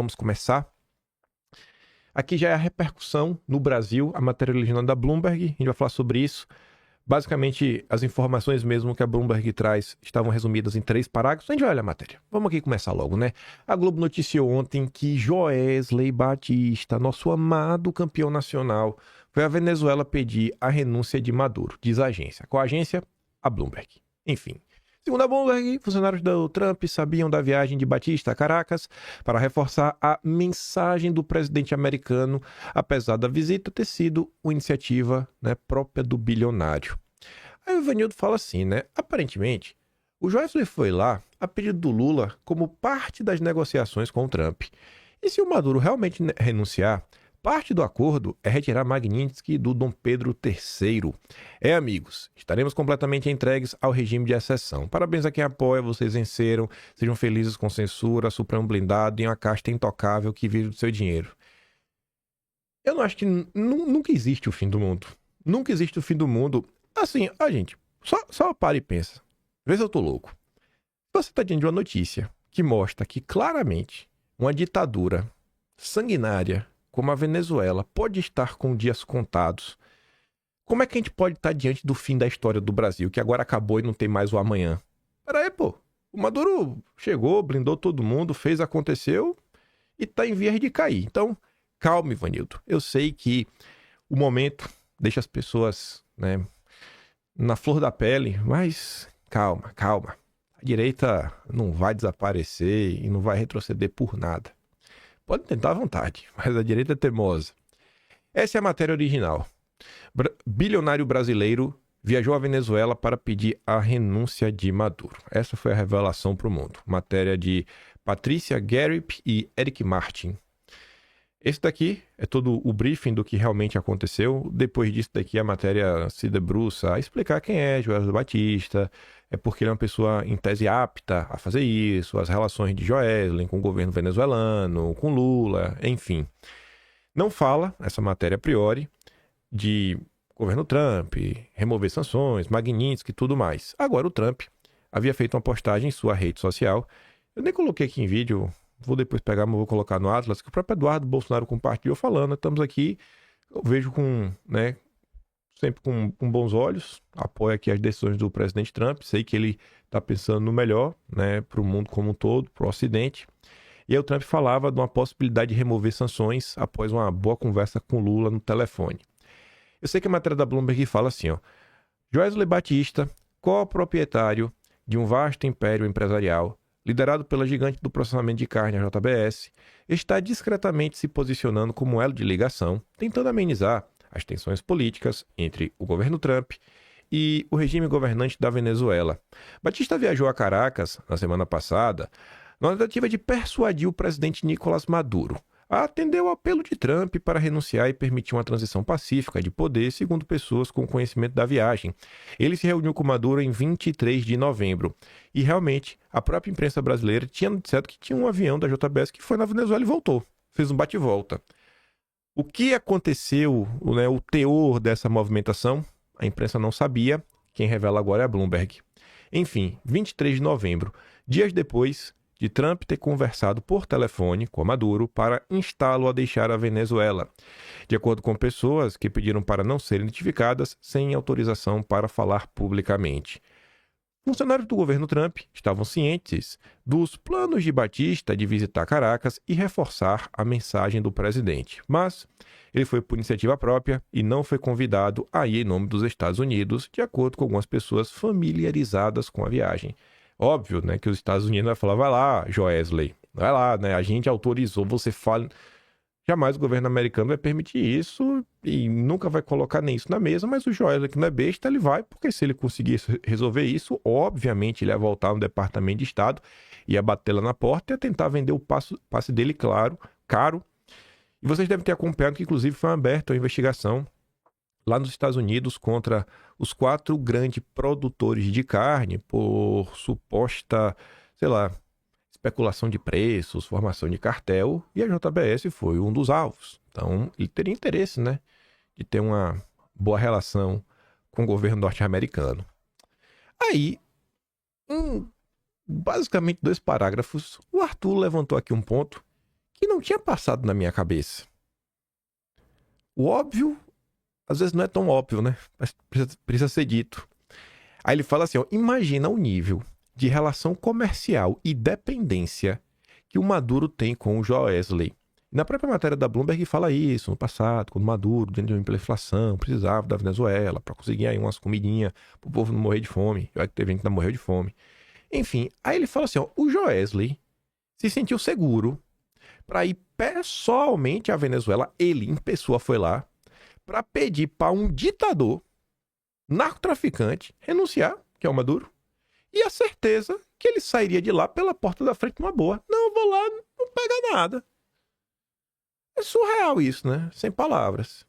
Vamos começar. Aqui já é a repercussão no Brasil, a matéria original da Bloomberg, a gente vai falar sobre isso. Basicamente, as informações mesmo que a Bloomberg traz estavam resumidas em 3 parágrafos. A gente vai olhar a matéria. Vamos aqui começar logo, né? A Globo noticiou ontem que Joesley Batista, nosso amado campeão nacional, foi à Venezuela pedir a renúncia de Maduro. Diz a agência. Qual a agência? A Bloomberg. Enfim. Segundo a Bloomberg, funcionários do Trump sabiam da viagem de Batista a Caracas para reforçar a mensagem do presidente americano, apesar da visita ter sido uma iniciativa, própria do bilionário. Aí o Ivanildo fala assim, aparentemente, o Joesley foi lá a pedido do Lula como parte das negociações com o Trump. E se o Maduro realmente renunciar, parte do acordo é retirar Magnitsky do Dom Pedro III. Amigos, estaremos completamente entregues ao regime de exceção. Parabéns a quem apoia, vocês venceram. Sejam felizes com censura, Supremo blindado e uma casta intocável que vive do seu dinheiro. Eu não acho que nunca existe o fim do mundo. Nunca existe o fim do mundo. Assim, gente, só para e pensa. Vê se eu tô louco. Você está diante de uma notícia que mostra que claramente uma ditadura sanguinária como a Venezuela pode estar com dias contados. Como é que a gente pode estar diante do fim da história do Brasil, que agora acabou e não tem mais o amanhã? Peraí, pô. O Maduro chegou, blindou todo mundo, fez, aconteceu e tá em vias de cair. Então, calma, Ivanildo. Eu sei que o momento deixa as pessoas, na flor da pele, mas calma. A direita não vai desaparecer e não vai retroceder por nada. Pode tentar à vontade, mas a direita é teimosa. Essa é a matéria original. Bilionário brasileiro viajou à Venezuela para pedir a renúncia de Maduro. Essa foi a revelação para o mundo. Matéria de Patrícia Garrip e Eric Martin. Esse daqui é todo o briefing do que realmente aconteceu. Depois disso daqui a matéria se debruça a explicar quem é Joesley Batista, é porque ele é uma pessoa em tese apta a fazer isso, as relações de Joesley com o governo venezuelano, com Lula, enfim. Não fala, essa matéria a priori, de governo Trump, remover sanções, Magnitsky e tudo mais. Agora o Trump havia feito uma postagem em sua rede social. Eu nem coloquei aqui em vídeo, vou depois pegar, mas vou colocar no Atlas, que o próprio Eduardo Bolsonaro compartilhou falando. Estamos aqui, eu vejo sempre com bons olhos, apoio aqui as decisões do presidente Trump, sei que ele está pensando no melhor, para o mundo como um todo, para o Ocidente. E aí o Trump falava de uma possibilidade de remover sanções após uma boa conversa com Lula no telefone. Eu sei que a matéria da Bloomberg fala assim, Joesley Batista, co-proprietário de um vasto império empresarial, liderado pela gigante do processamento de carne, a JBS, está discretamente se posicionando como elo de ligação, tentando amenizar as tensões políticas entre o governo Trump e o regime governante da Venezuela. Batista viajou a Caracas na semana passada na tentativa de persuadir o presidente Nicolás Maduro a atender ao apelo de Trump para renunciar e permitir uma transição pacífica de poder, segundo pessoas com conhecimento da viagem. Ele se reuniu com Maduro em 23 de novembro. E realmente, a própria imprensa brasileira tinha noticiado que tinha um avião da JBS que foi na Venezuela e voltou. Fez um bate-volta. O que aconteceu, o teor dessa movimentação, a imprensa não sabia. Quem revela agora é a Bloomberg. Enfim, 23 de novembro, dias depois de Trump ter conversado por telefone com Maduro para instá-lo a deixar a Venezuela, de acordo com pessoas que pediram para não serem identificadas sem autorização para falar publicamente. Funcionários do governo Trump estavam cientes dos planos de Batista de visitar Caracas e reforçar a mensagem do presidente, mas ele foi por iniciativa própria e não foi convidado a ir em nome dos Estados Unidos, de acordo com algumas pessoas familiarizadas com a viagem. Óbvio, que os Estados Unidos vai falar, vai lá, Joesley, vai lá, a gente autorizou, você fala... Jamais o governo americano vai permitir isso e nunca vai colocar nem isso na mesa, mas o Joesley, que não é besta, ele vai, porque se ele conseguisse resolver isso, obviamente ele ia voltar no Departamento de Estado, ia bater lá na porta e ia tentar vender o passe dele, caro. E vocês devem ter acompanhado que, inclusive, foi aberta uma investigação lá nos Estados Unidos contra os 4 grandes produtores de carne por suposta, especulação de preços, formação de cartel, e a JBS foi um dos alvos. Então, ele teria interesse, de ter uma boa relação com o governo norte-americano. Aí, basicamente 2 parágrafos, o Arthur levantou aqui um ponto que não tinha passado na minha cabeça. O óbvio, às vezes não é tão óbvio, né? Mas precisa ser dito. Aí ele fala assim, ó, imagina o nível de relação comercial e dependência que o Maduro tem com o Joesley. Na própria matéria da Bloomberg fala isso, no passado, quando o Maduro, diante de uma inflação, precisava da Venezuela para conseguir aí umas comidinhas para o povo não morrer de fome. Olha que teve gente que não morreu de fome. Enfim, aí ele fala assim, ó, o Joesley se sentiu seguro para ir pessoalmente à Venezuela, ele em pessoa foi lá, para pedir para um ditador, narcotraficante, renunciar, que é o Maduro, e a certeza que ele sairia de lá pela porta da frente numa boa. Não, eu vou lá, não pega nada. É surreal isso, né? Sem palavras.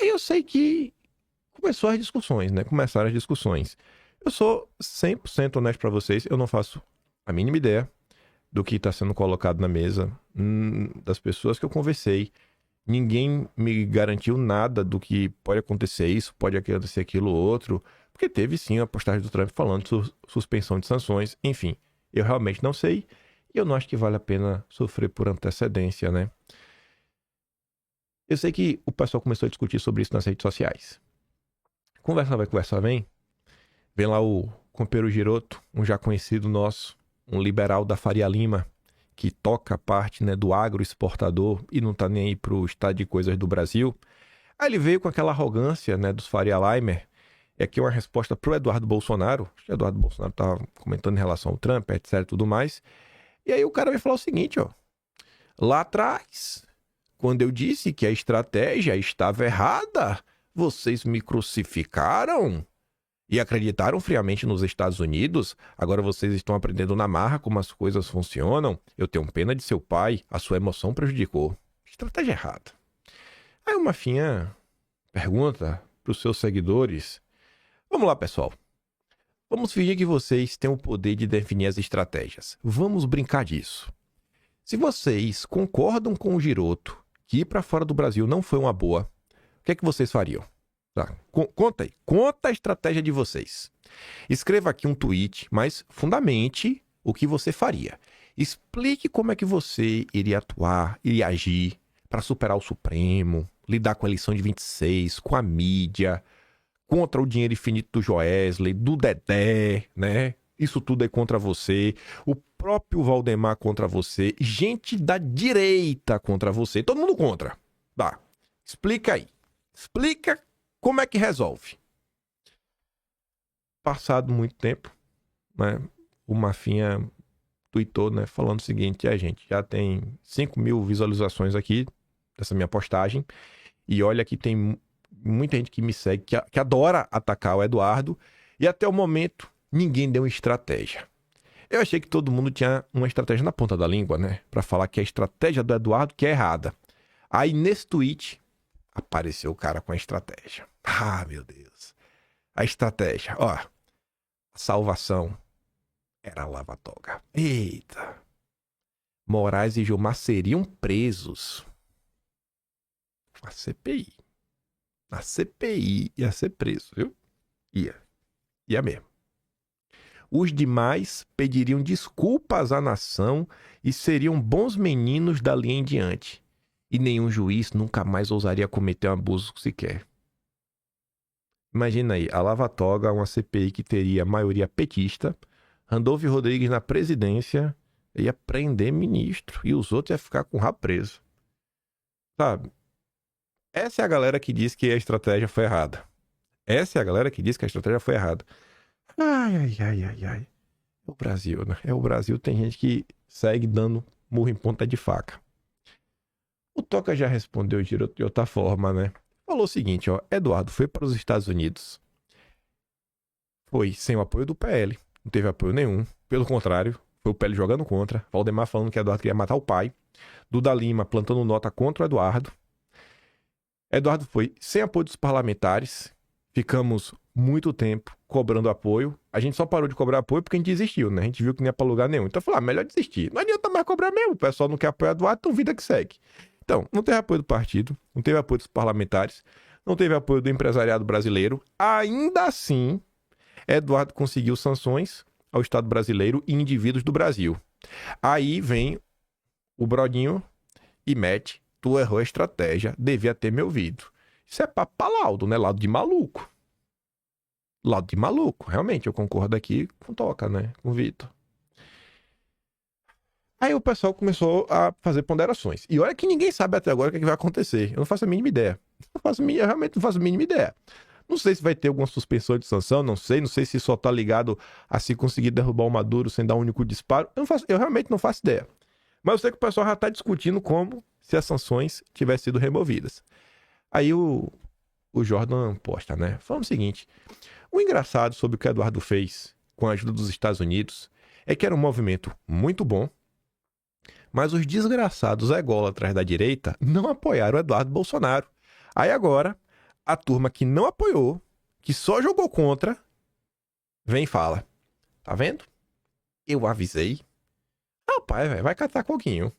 Aí eu sei que começaram as discussões. Eu sou 100% honesto para vocês, eu não faço a mínima ideia do que está sendo colocado na mesa, das pessoas que eu conversei. Ninguém me garantiu nada do que pode acontecer isso, pode acontecer aquilo ou outro, porque teve sim a postagem do Trump falando de suspensão de sanções. Enfim, eu realmente não sei e eu não acho que vale a pena sofrer por antecedência, né? Eu sei que o pessoal começou a discutir sobre isso nas redes sociais. Conversa vai, conversa vem. Vem lá o companheiro Giroto, um já conhecido nosso, um liberal da Faria Lima, que toca a parte, né, do agroexportador e não tá nem aí pro estado de coisas do Brasil. Aí ele veio com aquela arrogância, né, dos Faria Limer. E aqui uma resposta pro Eduardo Bolsonaro. O Eduardo Bolsonaro tava comentando em relação ao Trump, etc e tudo mais. E aí o cara vai falar o seguinte, ó. Lá atrás, quando eu disse que a estratégia estava errada, vocês me crucificaram e acreditaram friamente nos Estados Unidos. Agora vocês estão aprendendo na marra como as coisas funcionam. Eu tenho pena de seu pai, a sua emoção prejudicou. Estratégia errada. Aí o Mafinha pergunta para os seus seguidores. Vamos lá, pessoal. Vamos fingir que vocês têm o poder de definir as estratégias. Vamos brincar disso. Se vocês concordam com o Giroto que ir para fora do Brasil não foi uma boa, o que é que vocês fariam? Tá. Conta aí. Conta a estratégia de vocês. Escreva aqui um tweet, mas fundamente o que você faria. Explique como é que você iria atuar, iria agir para superar o Supremo, lidar com a eleição de 26, com a mídia, contra o dinheiro infinito do Joesley, do Dedé, né? Isso tudo é contra você. O próprio Valdemar contra você. Gente da direita contra você. Todo mundo contra. Tá. Explica aí. Explica como é que resolve. Passado muito tempo, né? O Mafinha tweetou, né? Falando o seguinte. Gente, já tem 5.000 visualizações aqui dessa minha postagem. E olha que tem muita gente que me segue, que adora atacar o Eduardo. E até o momento, ninguém deu estratégia. Eu achei que todo mundo tinha uma estratégia na ponta da língua, né? Pra falar que a estratégia do Eduardo que é errada. Aí, nesse tweet, apareceu o cara com a estratégia. Ah, meu Deus. A estratégia, ó. A salvação era a lava-toga. Eita. Moraes e Gilmar seriam presos. A CPI. A CPI ia ser preso, viu? Ia mesmo. Os demais pediriam desculpas à nação e seriam bons meninos dali em diante. E nenhum juiz nunca mais ousaria cometer um abuso sequer. Imagina aí, a lava-toga, uma CPI que teria maioria petista, Randolfo Rodrigues na presidência, ia prender ministro e os outros iam ficar com o rabo preso. Sabe? Essa é a galera que diz que a estratégia foi errada. Essa é a galera que diz que a estratégia foi errada. Ai. É o Brasil, né? É o Brasil, tem gente que segue dando murro em ponta de faca. O Toca já respondeu de outra forma, né? Falou o seguinte, ó. Eduardo foi para os Estados Unidos. Foi sem o apoio do PL. Não teve apoio nenhum. Pelo contrário, foi o PL jogando contra. Valdemar falando que Eduardo queria matar o pai. Duda Lima plantando nota contra o Eduardo. Eduardo foi sem apoio dos parlamentares. Ficamos muito tempo cobrando apoio. A gente só parou de cobrar apoio porque a gente desistiu, né? A gente viu que não ia pra lugar nenhum. Então falou, melhor desistir. Não adianta mais cobrar mesmo. O pessoal não quer apoiar Eduardo, então vida que segue. Então, não teve apoio do partido, não teve apoio dos parlamentares, não teve apoio do empresariado brasileiro. Ainda assim, Eduardo conseguiu sanções ao Estado brasileiro e indivíduos do Brasil. Aí vem o Brodinho e mete: tu errou a estratégia, devia ter me ouvido. Isso é papo pra laudo, né? Laudo de maluco. Laudo de maluco, realmente, eu concordo aqui com Toca, né? Com o Vitor. Aí o pessoal começou a fazer ponderações. E olha que ninguém sabe até agora o que, é que vai acontecer. Eu não faço a mínima ideia. Eu realmente não faço a mínima ideia. Não sei se vai ter alguma suspensão de sanção, não sei se só tá ligado a se conseguir derrubar o Maduro sem dar um único disparo. Eu realmente não faço ideia. Mas eu sei que o pessoal já tá discutindo como se as sanções tivessem sido removidas. Aí o Jordan posta, né? Falando o seguinte: o engraçado sobre o que o Eduardo fez com a ajuda dos Estados Unidos é que era um movimento muito bom, mas os desgraçados ególatras da direita não apoiaram o Eduardo Bolsonaro. Aí agora, a turma que não apoiou, que só jogou contra, vem e fala: tá vendo? Eu avisei. Rapaz, velho, vai catar coquinho.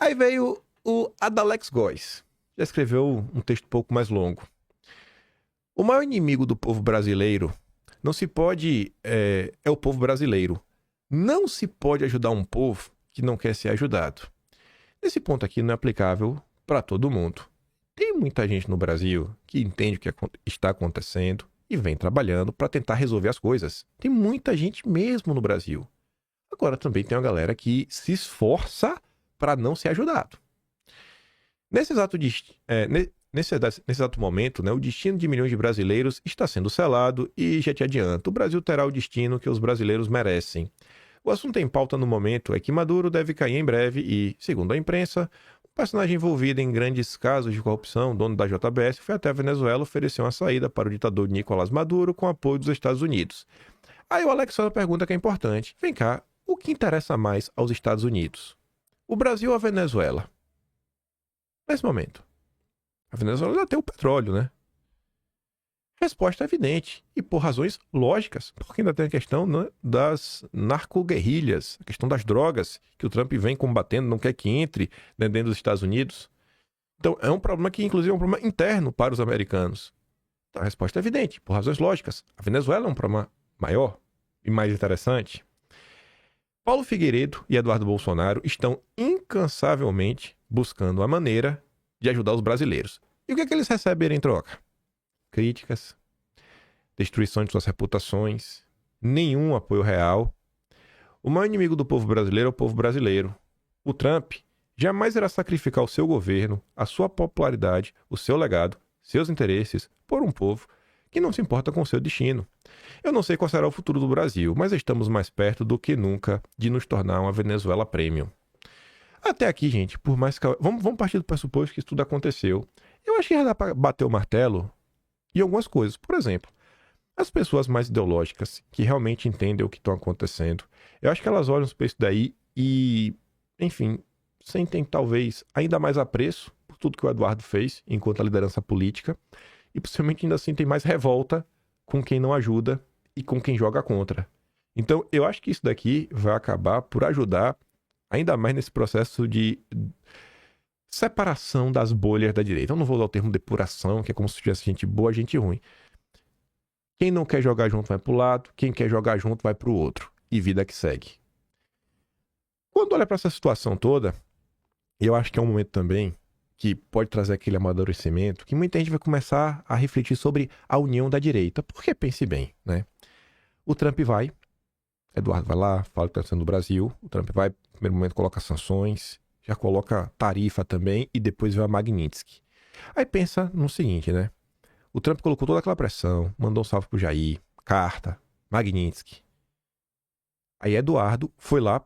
Aí veio o Adalex Góes. Já escreveu um texto um pouco mais longo. O maior inimigo do povo brasileiro não se pode... É o povo brasileiro. Não se pode ajudar um povo que não quer ser ajudado. Esse ponto aqui não é aplicável para todo mundo. Tem muita gente no Brasil que entende o que está acontecendo e vem trabalhando para tentar resolver as coisas. Tem muita gente mesmo no Brasil. Agora também tem uma galera que se esforça para não ser ajudado. Nesse exato momento, né, o destino de milhões de brasileiros está sendo selado e já te adianto, o Brasil terá o destino que os brasileiros merecem. O assunto em pauta no momento é que Maduro deve cair em breve e, segundo a imprensa, um personagem envolvido em grandes casos de corrupção, dono da JBS, foi até a Venezuela oferecer uma saída para o ditador Nicolás Maduro com apoio dos Estados Unidos. Aí o Alex faz uma pergunta que é importante. Vem cá, o que interessa mais aos Estados Unidos? O Brasil ou a Venezuela? Nesse momento. A Venezuela já tem o petróleo, né? Resposta evidente, e por razões lógicas, porque ainda tem a questão, né, das narcoguerrilhas, a questão das drogas, que o Trump vem combatendo, não quer que entre, né, dentro dos Estados Unidos. Então é um problema que, inclusive, é um problema interno para os americanos. Então a resposta é evidente, por razões lógicas. A Venezuela é um problema maior e mais interessante. Paulo Figueiredo e Eduardo Bolsonaro estão incansavelmente buscando a maneira de ajudar os brasileiros. E o que é que eles recebem em troca? Críticas, destruição de suas reputações, nenhum apoio real. O maior inimigo do povo brasileiro é o povo brasileiro. O Trump jamais irá sacrificar o seu governo, a sua popularidade, o seu legado, seus interesses por um povo que não se importa com o seu destino. Eu não sei qual será o futuro do Brasil, mas estamos mais perto do que nunca de nos tornar uma Venezuela Premium. Até aqui, gente, por mais que... Vamos partir do pressuposto que isso tudo aconteceu. Eu acho que já dá para bater o martelo em algumas coisas. Por exemplo, as pessoas mais ideológicas, que realmente entendem o que está acontecendo, eu acho que elas olham para isso daí e, enfim, sentem talvez ainda mais apreço por tudo que o Eduardo fez enquanto a liderança política e possivelmente ainda sentem mais revolta com quem não ajuda e com quem joga contra. Então, eu acho que isso daqui vai acabar por ajudar ainda mais nesse processo de separação das bolhas da direita. Eu não vou usar o termo depuração, que é como se tivesse gente boa, gente ruim. Quem não quer jogar junto vai pro lado, quem quer jogar junto vai pro outro. E vida que segue. Quando olha para essa situação toda, eu acho que é um momento também que pode trazer aquele amadurecimento, que muita gente vai começar a refletir sobre a união da direita. Porque pense bem, né? O Trump vai, Eduardo vai lá, fala o que está sendo no Brasil, o Trump vai, no primeiro momento, coloca sanções, já coloca tarifa também e depois vem a Magnitsky. Aí pensa no seguinte, né? O Trump colocou toda aquela pressão, mandou um salve pro Jair, carta, Magnitsky. Aí Eduardo foi lá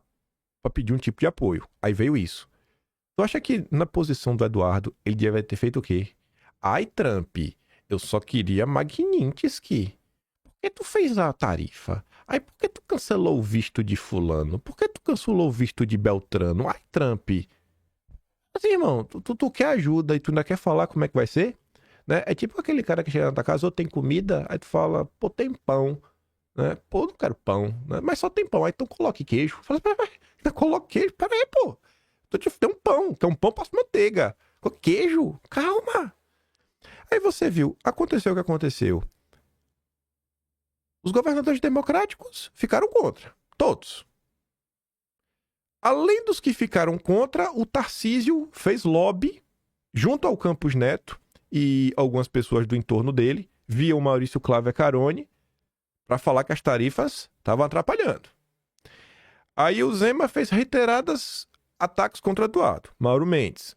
para pedir um tipo de apoio. Aí veio isso. Tu acha que na posição do Eduardo ele deve ter feito o quê? Ai, Trump, eu só queria Magnitsky. Por que tu fez a tarifa? Aí por que tu cancelou o visto de fulano? Por que tu cancelou o visto de Beltrano? Ai, Trump. Assim, irmão, tu quer ajuda e tu ainda quer falar como é que vai ser? Né? É tipo aquele cara que chega na tua casa, ou tem comida, aí tu fala, pô, tem pão. Né? Pô, não quero pão, né? Mas só tem pão, aí então coloque queijo. Fala, peraí, ainda coloque queijo? Peraí, pô. Tem um pão, quer um pão, passo manteiga. Queijo? Calma. Aí você viu, aconteceu o que aconteceu. Os governadores democráticos ficaram contra. Todos. Além dos que ficaram contra, o Tarcísio fez lobby junto ao Campos Neto e algumas pessoas do entorno dele, via o Maurício Cláudio Carone, para falar que as tarifas estavam atrapalhando. Aí o Zema fez reiteradas ataques contra Eduardo, Mauro Mendes.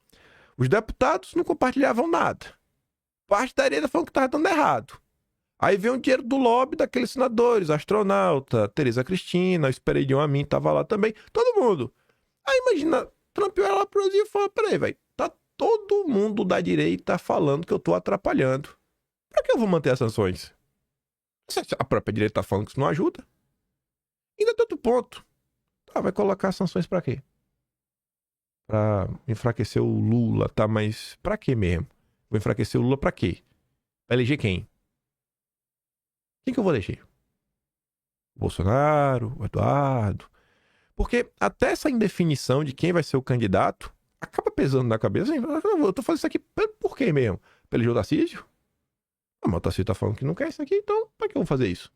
Os deputados não compartilhavam nada. Parte da direita falando que estava dando errado. Aí veio o dinheiro do lobby daqueles senadores, astronauta, Tereza Cristina, o Esperedion Amin estava lá também, todo mundo. Aí imagina, Trump olha lá pro Brasil e fala, peraí, velho, tá todo mundo da direita falando que eu tô atrapalhando. Pra que eu vou manter as sanções? Se a própria direita tá falando que isso não ajuda. Ainda tem outro ponto. Ah, vai colocar sanções pra quê? Pra enfraquecer o Lula, tá? Mas pra quê mesmo? Vou enfraquecer o Lula pra quê? Pra eleger quem? Quem que eu vou eleger? O Bolsonaro, o Eduardo? Porque até essa indefinição de quem vai ser o candidato acaba pesando na cabeça. Assim, eu tô fazendo isso aqui por quê mesmo? Pra eleger o Tarcísio? Ah, mas o Tarcísio tá falando que não quer isso aqui, então pra que eu vou fazer isso?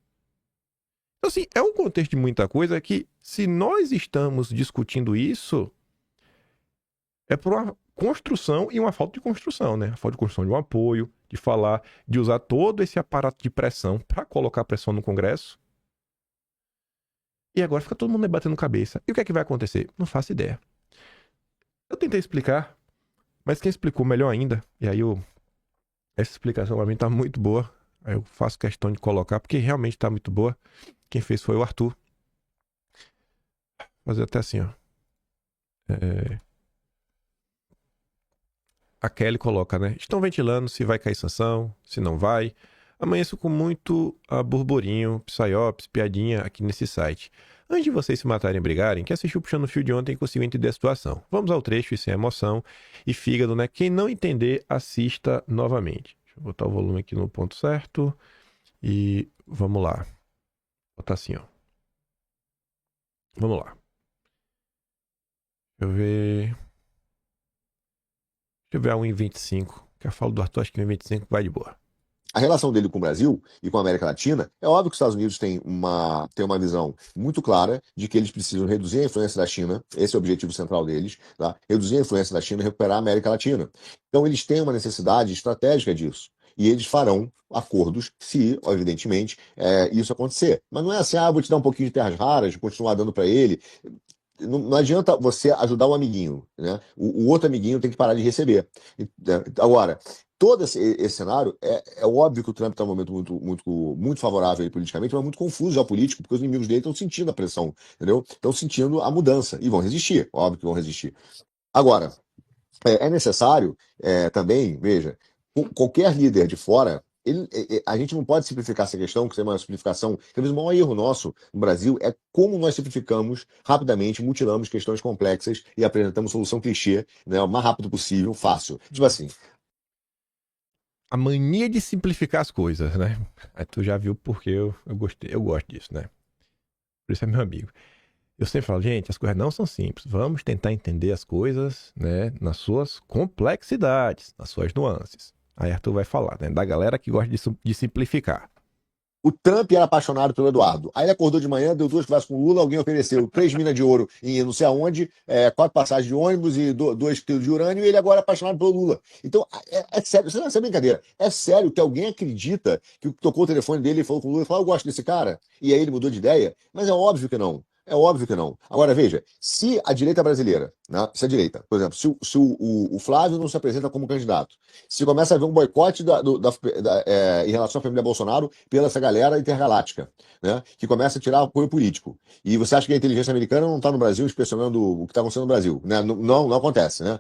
Então, assim, é um contexto de muita coisa que, se nós estamos discutindo isso, é por uma construção e uma falta de construção, né? A falta de construção de um apoio, de falar, de usar todo esse aparato de pressão para colocar pressão no Congresso. E agora fica todo mundo debatendo cabeça. E o que é que vai acontecer? Não faço ideia. Eu tentei explicar, mas quem explicou melhor ainda, e aí essa explicação pra mim tá muito boa, aí eu faço questão de colocar, porque realmente tá muito boa. Quem fez foi o Arthur. Vou fazer até assim, ó. A Kelly coloca, né? Estão ventilando se vai cair sanção, se não vai. Amanheço com muito burburinho, psyops, piadinha aqui nesse site. Antes de vocês se matarem e brigarem, quem assistiu Puxando o Fio de ontem conseguiu entender a situação. Vamos ao trecho e sem emoção e fígado, né? Quem não entender, assista novamente. Deixa eu botar o volume aqui no ponto certo e vamos lá. Vou botar assim, ó. Vamos lá. Deixa eu ver a 1,25. Que eu falo do Arthur, acho que 1,25 vai de boa. A relação dele com o Brasil e com a América Latina, é óbvio que os Estados Unidos têm uma visão muito clara de que eles precisam reduzir a influência da China, esse é o objetivo central deles, tá? Reduzir a influência da China e recuperar a América Latina. Então eles têm uma necessidade estratégica disso. E eles farão acordos se, evidentemente, isso acontecer. Mas não é assim, vou te dar um pouquinho de terras raras, continuar dando para ele. Não adianta você ajudar um amiguinho, né? O outro amiguinho tem que parar de receber. Agora, todo esse cenário, é óbvio que o Trump está num momento muito, muito, muito favorável a ele politicamente, mas muito confuso já político, porque os inimigos dele estão sentindo a pressão, entendeu? Estão sentindo a mudança e vão resistir, óbvio que vão resistir. Agora, é necessário também, veja, qualquer líder de fora, a gente não pode simplificar essa questão, que é uma simplificação. Talvez o maior erro nosso no Brasil é como nós simplificamos rapidamente, mutilamos questões complexas e apresentamos solução clichê, né, o mais rápido possível, fácil. Tipo assim. A mania de simplificar as coisas, né? Aí tu já viu porque eu gosto disso, né? Por isso é meu amigo. Eu sempre falo, gente, as coisas não são simples. Vamos tentar entender as coisas, né, nas suas complexidades, nas suas nuances. Aí Arthur vai falar, né, da galera que gosta de simplificar. O Trump era apaixonado pelo Eduardo. Aí ele acordou de manhã, deu 2 conversas com o Lula, alguém ofereceu 3 minas de ouro em não sei aonde, 4 passagens de ônibus e 2 quilos de urânio, e ele agora é apaixonado pelo Lula. Então, é sério, isso não é brincadeira. É sério que alguém acredita que tocou o telefone dele e falou com o Lula e falou, eu gosto desse cara, e aí ele mudou de ideia? Mas é óbvio que não. É óbvio que não. Agora, veja, se a direita brasileira, né, se a direita, por exemplo, se o Flávio não se apresenta como candidato, se começa a haver um boicote em relação à família Bolsonaro pela essa galera intergaláctica, né, que começa a tirar apoio político, e você acha que a inteligência americana não está no Brasil inspecionando o que está acontecendo no Brasil, né? Não acontece, né?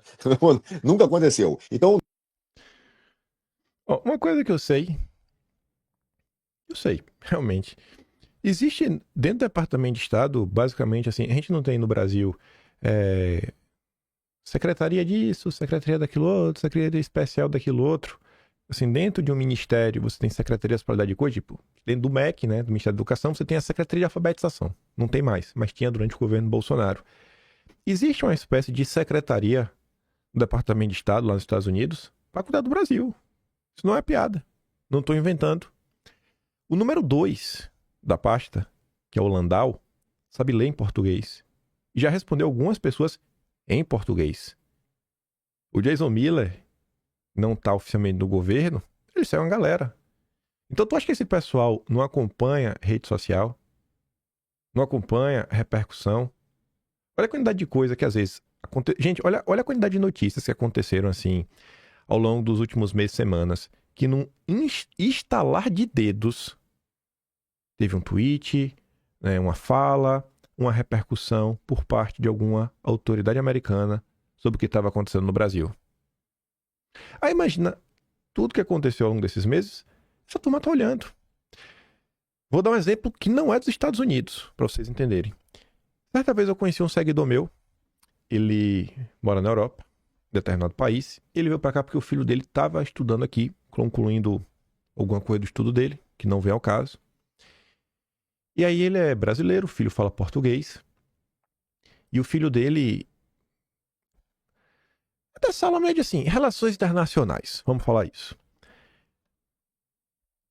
Nunca aconteceu. Então, Uma coisa que eu sei, realmente, existe dentro do Departamento de Estado, basicamente assim, a gente não tem no Brasil secretaria disso, secretaria daquilo outro, secretaria especial daquilo outro. Assim, dentro de um ministério, você tem secretarias para dar de coisa, tipo, dentro do MEC, né, do Ministério da Educação, você tem a secretaria de alfabetização. Não tem mais, mas tinha durante o governo Bolsonaro. Existe uma espécie de secretaria do Departamento de Estado lá nos Estados Unidos para cuidar do Brasil. Isso não é piada. Não estou inventando. O número 2 da pasta, que é o Landau, sabe ler em português. e já respondeu algumas pessoas em português. O Jason Miller não tá oficialmente no governo, ele saiu uma galera. Então tu acha que esse pessoal não acompanha rede social? Não acompanha repercussão? Olha a quantidade de coisa que às vezes... Gente, olha a quantidade de notícias que aconteceram assim ao longo dos últimos meses, semanas, que num estalar de dedos teve um tweet, né, uma fala, uma repercussão por parte de alguma autoridade americana sobre o que estava acontecendo no Brasil. Aí imagina tudo que aconteceu ao longo desses meses, essa turma tá olhando. Vou dar um exemplo que não é dos Estados Unidos, para vocês entenderem. Certa vez eu conheci um seguidor meu, ele mora na Europa, em determinado país, ele veio para cá porque o filho dele estava estudando aqui, concluindo alguma coisa do estudo dele, que não vem ao caso. E aí ele é brasileiro, o filho fala português, e o filho dele é dessa aula média assim, relações internacionais, vamos falar isso.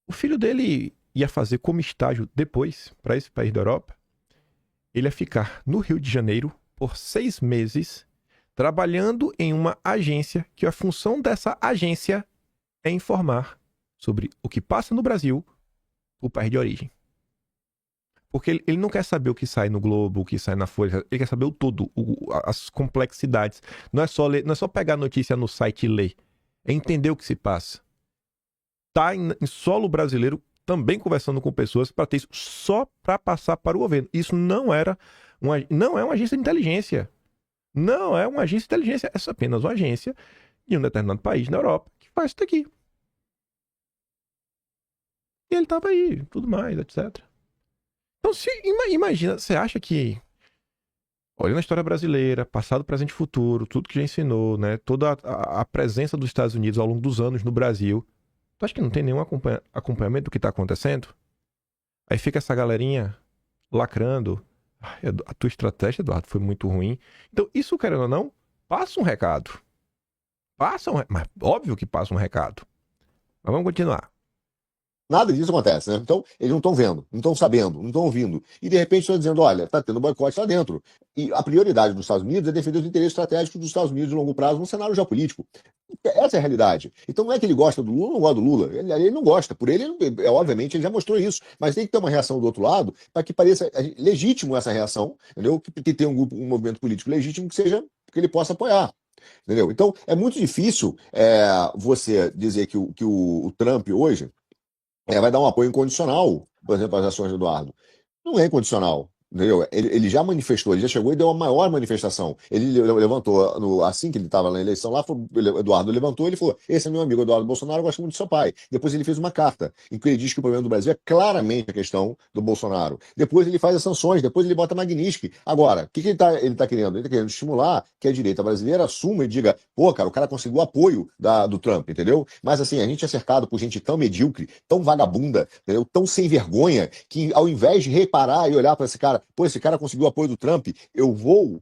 O filho dele ia fazer como estágio depois, para esse país da Europa, ele ia ficar no Rio de Janeiro por 6 meses, trabalhando em uma agência, que a função dessa agência é informar sobre o que passa no Brasil, o país de origem. Porque ele não quer saber o que sai no Globo, o que sai na Folha, ele quer saber o todo, as complexidades. Não é só ler, não é só pegar a notícia no site e ler, é entender o que se passa. Tá em solo brasileiro, também conversando com pessoas para ter isso só para passar para o governo. Isso não é uma agência de inteligência. Não é uma agência de inteligência, é apenas uma agência de um determinado país na Europa que faz isso daqui. E ele estava aí, tudo mais, etc. Então, imagina, você acha que, olhando a história brasileira, passado, presente e futuro, tudo que já ensinou, né, toda a presença dos Estados Unidos ao longo dos anos no Brasil, tu acha que não tem nenhum acompanhamento do que está acontecendo? Aí fica essa galerinha lacrando. A tua estratégia, Eduardo, foi muito ruim. Então, isso, querendo ou não, passa um recado. Mas óbvio que passa um recado. Mas vamos continuar. Nada disso acontece, né? Então, eles não estão vendo, não estão sabendo, não estão ouvindo. E, de repente, estão dizendo, olha, está tendo boicote lá dentro. E a prioridade dos Estados Unidos é defender os interesses estratégicos dos Estados Unidos de longo prazo no cenário geopolítico. Essa é a realidade. Então, não é que ele gosta do Lula ou não gosta do Lula. Ele não gosta. Por ele, obviamente, ele já mostrou isso. Mas tem que ter uma reação do outro lado para que pareça legítimo essa reação, entendeu? Que tenha um movimento político legítimo que ele possa apoiar. Entendeu? Então, é muito difícil você dizer que o Trump hoje vai dar um apoio incondicional, por exemplo, às ações do Eduardo. Não é incondicional. Entendeu? Ele já manifestou, ele já chegou e deu a maior manifestação. Ele levantou, assim que ele estava na eleição lá, o Eduardo levantou, ele falou: esse é meu amigo Eduardo Bolsonaro, eu gosto muito do seu pai. Depois ele fez uma carta em que ele diz que o problema do Brasil é claramente a questão do Bolsonaro. Depois ele faz as sanções, depois ele bota Magnitsky. Agora, o que ele tá querendo? Ele está querendo estimular que a direita brasileira assuma e diga: pô, cara, o cara conseguiu apoio do Trump, entendeu? Mas assim, a gente é cercado por gente tão medíocre, tão vagabunda, entendeu? Tão sem vergonha, que ao invés de reparar e olhar para esse cara, pô, esse cara conseguiu o apoio do Trump, eu vou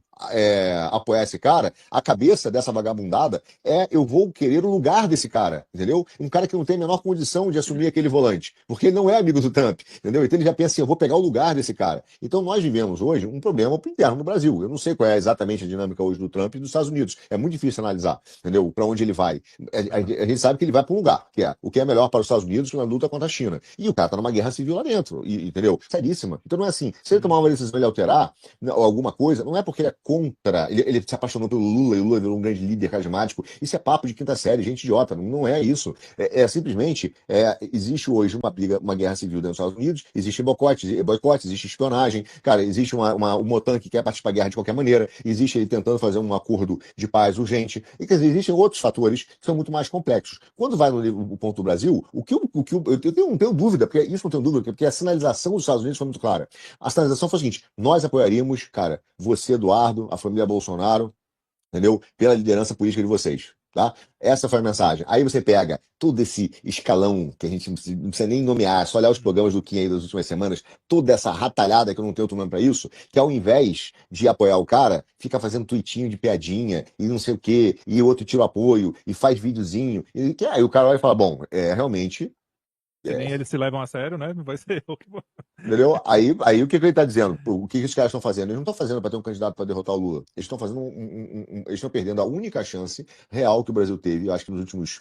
apoiar esse cara, a cabeça dessa vagabundada eu vou querer o lugar desse cara, entendeu? Um cara que não tem a menor condição de assumir aquele volante, porque ele não é amigo do Trump, entendeu? Então ele já pensa assim, eu vou pegar o lugar desse cara. Então nós vivemos hoje um problema interno no Brasil. Eu não sei qual é exatamente a dinâmica hoje do Trump e dos Estados Unidos. É muito difícil analisar, entendeu? Para onde ele vai. A gente sabe que ele vai para um lugar, que é o que é melhor para os Estados Unidos na luta contra a China. E o cara tá numa guerra civil lá dentro, entendeu? Seríssima. Então não é assim. Se ele tomar uma decisão, ele alterar alguma coisa, não é porque ele é contra, ele se apaixonou pelo Lula e o Lula virou um grande líder carismático. Isso é papo de quinta série, gente idiota. Não é isso. Simplesmente existe hoje uma briga, uma guerra civil dentro dos Estados Unidos, existe boicote, existe espionagem, cara, existe um OTAN que quer participar da guerra de qualquer maneira, existe ele tentando fazer um acordo de paz urgente, e quer dizer, existem outros fatores que são muito mais complexos. Quando vai no ponto do Brasil, eu não tenho dúvida, porque isso não tenho dúvida, porque a sinalização dos Estados Unidos foi muito clara. A sinalização foi a seguinte: nós apoiaríamos, cara, você, Eduardo, a família Bolsonaro, entendeu? Pela liderança política de vocês, tá? Essa foi a mensagem. Aí você pega todo esse escalão que a gente não precisa nem nomear, é só olhar os programas do Kim aí das últimas semanas, toda essa ratalhada que eu não tenho outro nome pra isso, que ao invés de apoiar o cara, fica fazendo tweetinho de piadinha e não sei o quê, e o outro tira o apoio e faz videozinho, aí o cara vai falar, bom, realmente Se nem eles se levam a sério, né? Não vai ser eu que vou. Entendeu? Aí o que ele está dizendo? O que os caras estão fazendo? Eles não estão fazendo para ter um candidato para derrotar o Lula. Eles estão fazendo eles estão perdendo a única chance real que o Brasil teve, eu acho que nos últimos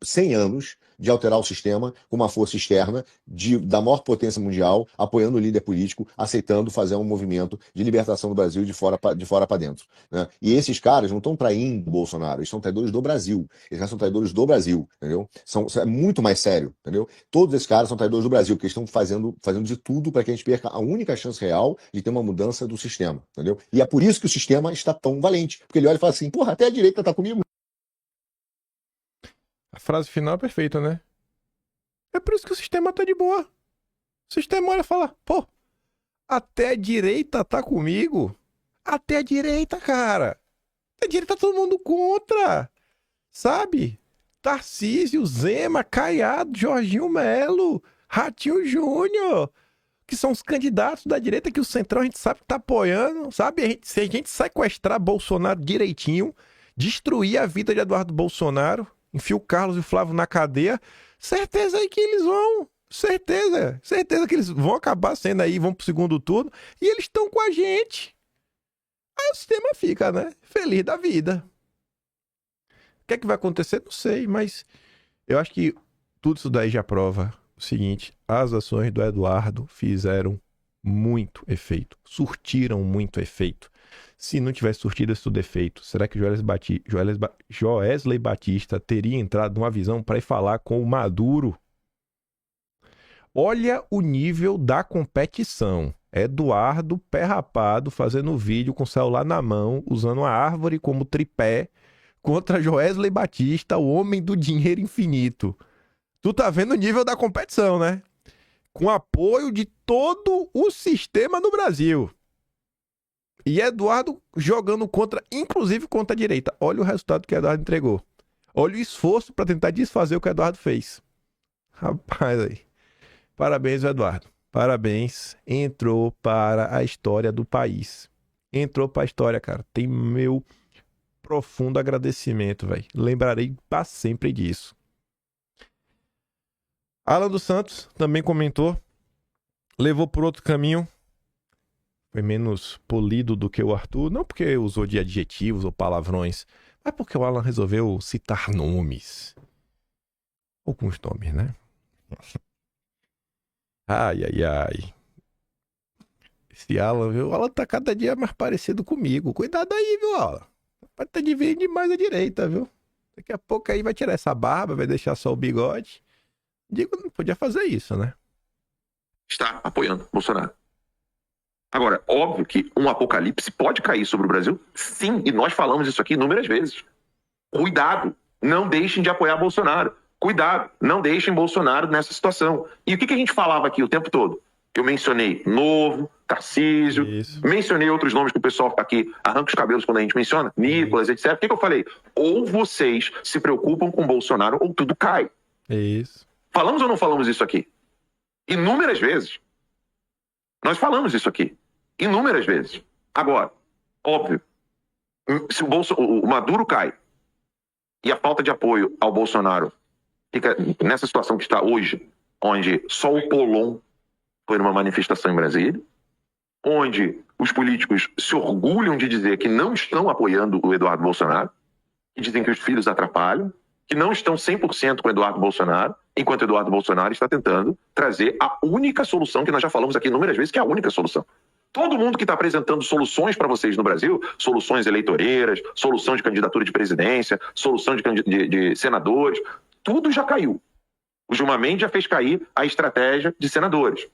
100 anos, de alterar o sistema com uma força externa da maior potência mundial, apoiando o líder político, aceitando fazer um movimento de libertação do Brasil de fora para dentro. Né? E esses caras não estão traindo o Bolsonaro, eles são traidores do Brasil. Esses caras são traidores do Brasil, entendeu? É muito mais sério, entendeu? Todos esses caras são traidores do Brasil, porque eles estão fazendo de tudo para que a gente perca a única chance real de ter uma mudança do sistema, entendeu? E é por isso que o sistema está tão valente, porque ele olha e fala assim, porra, até a direita está comigo. A frase final é perfeita, né? É por isso que o sistema tá de boa. O sistema olha e fala, pô, até a direita tá comigo. Até a direita, cara. Até a direita tá todo mundo contra. Sabe? Tarcísio, Zema, Caiado, Jorginho Melo, Ratinho Júnior, que são os candidatos da direita que o Centrão a gente sabe que tá apoiando, sabe? Se a gente sequestrar Bolsonaro direitinho, destruir a vida de Eduardo Bolsonaro, enfia o Carlos e o Flávio na cadeia, certeza aí que eles vão, certeza que eles vão acabar sendo aí, vão pro segundo turno, e eles estão com a gente. Aí o sistema fica, né? Feliz da vida. O que é que vai acontecer? Não sei, mas eu acho que tudo isso daí já prova o seguinte: as ações do Eduardo fizeram muito efeito, surtiram muito efeito. Se não tivesse surtido esse defeito, será que Joesley Batista teria entrado numa visão para ir falar com o Maduro? Olha o nível da competição. Eduardo, pé rapado, fazendo vídeo com o celular na mão, usando a árvore como tripé, contra Joesley Batista, o homem do dinheiro infinito. Tu tá vendo o nível da competição, né? Com apoio de todo o sistema no Brasil. E Eduardo jogando contra, inclusive contra a direita. Olha o resultado que Eduardo entregou. Olha o esforço para tentar desfazer o que Eduardo fez. Rapaz, aí. Parabéns, Eduardo. Parabéns. Entrou para a história do país. Entrou para a história, cara. Tem meu profundo agradecimento, velho. Lembrarei para sempre disso. Alan dos Santos também comentou. Levou por outro caminho. Foi menos polido do que o Arthur. Não porque usou de adjetivos ou palavrões, mas porque o Alan resolveu citar nomes. Alguns nomes, né? Ai. Esse Alan, viu? O Alan tá cada dia mais parecido comigo. Cuidado aí, viu, Alan? Pode estar dividindo demais a direita, viu? Daqui a pouco aí vai tirar essa barba, vai deixar só o bigode. Digo, não podia fazer isso, né? Está apoiando Bolsonaro. Agora, óbvio que um apocalipse pode cair sobre o Brasil, sim, e nós falamos isso aqui inúmeras vezes. Cuidado, não deixem de apoiar Bolsonaro. Cuidado, não deixem Bolsonaro nessa situação. E o que a gente falava aqui o tempo todo? Eu mencionei Novo, Tarcísio, mencionei outros nomes que o pessoal aqui arranca os cabelos quando a gente menciona, Nicolas, etc. O que eu falei? Ou vocês se preocupam com Bolsonaro ou tudo cai. Isso. Falamos ou não falamos isso aqui? Inúmeras vezes. Nós falamos isso aqui. Inúmeras vezes. Agora, óbvio, se o Maduro cai e a falta de apoio ao Bolsonaro fica nessa situação que está hoje, onde só o Polon foi numa manifestação em Brasília, onde os políticos se orgulham de dizer que não estão apoiando o Eduardo Bolsonaro, que dizem que os filhos atrapalham, que não estão 100% com o Eduardo Bolsonaro, enquanto o Eduardo Bolsonaro está tentando trazer a única solução que nós já falamos aqui inúmeras vezes, que é a única solução. Todo mundo que está apresentando soluções para vocês no Brasil, soluções eleitoreiras, solução de candidatura de presidência, solução de senadores, tudo já caiu. O Gilmar Mendes já fez cair a estratégia de senadores.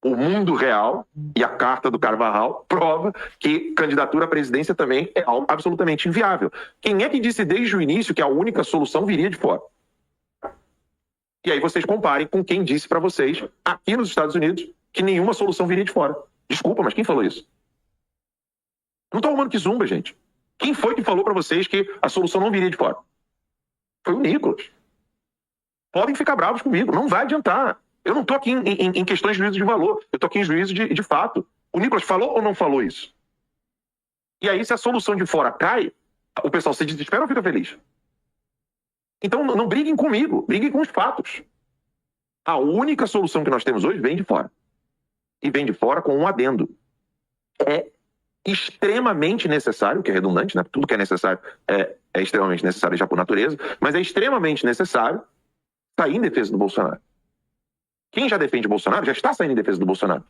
O mundo real e a carta do Carvajal prova que candidatura à presidência também é algo absolutamente inviável. Quem é que disse desde o início que a única solução viria de fora? E aí vocês comparem com quem disse para vocês, aqui nos Estados Unidos, que nenhuma solução viria de fora. Desculpa, mas quem falou isso? Não tô arrumando que zumba, gente. Quem foi que falou para vocês que a solução não viria de fora? Foi o Nicolas. Podem ficar bravos comigo, não vai adiantar. Eu não tô aqui em questões de juízo de valor, eu tô aqui em juízo de fato. O Nicolas falou ou não falou isso? E aí, se a solução de fora cai, o pessoal se desespera ou fica feliz? Então, não briguem comigo, briguem com os fatos. A única solução que nós temos hoje vem de fora. E vem de fora com um adendo. É extremamente necessário, que é redundante, né? Tudo que é necessário é extremamente necessário já por natureza, mas é extremamente necessário sair em defesa do Bolsonaro. Quem já defende o Bolsonaro já está saindo em defesa do Bolsonaro.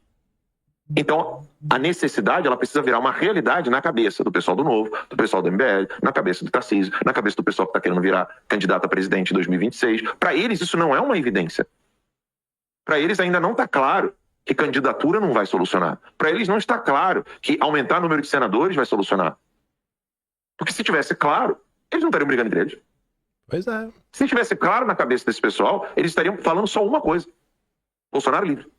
Então, a necessidade, ela precisa virar uma realidade na cabeça do pessoal do Novo, do pessoal do MBL, na cabeça do Tarcísio, na cabeça do pessoal que está querendo virar candidato a presidente em 2026. Para eles, isso não é uma evidência. Para eles ainda não está claro que candidatura não vai solucionar. Para eles não está claro que aumentar o número de senadores vai solucionar. Porque se tivesse claro, eles não estariam brigando entre eles. Pois é. Se tivesse claro na cabeça desse pessoal, eles estariam falando só uma coisa: Bolsonaro livre.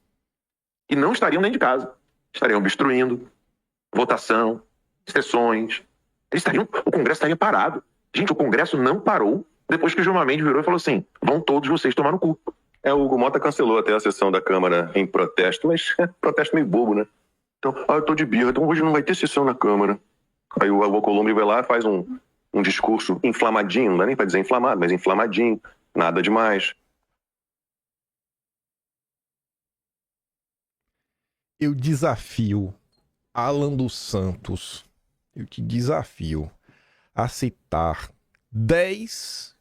E não estariam dentro de casa. Estariam obstruindo votação, sessões. O Congresso estaria parado. Gente, o Congresso não parou depois que o Gilmar Mendes virou e falou assim: vão todos vocês tomar no cu. O Hugo Mota cancelou até a sessão da Câmara em protesto, mas protesto meio bobo, né? Então, eu tô de birra, então hoje não vai ter sessão na Câmara. Aí o Alcolumbre vai lá, faz um discurso inflamadinho, não dá nem pra dizer inflamado, mas inflamadinho, nada demais. Eu desafio Alan dos Santos, eu te desafio a citar 10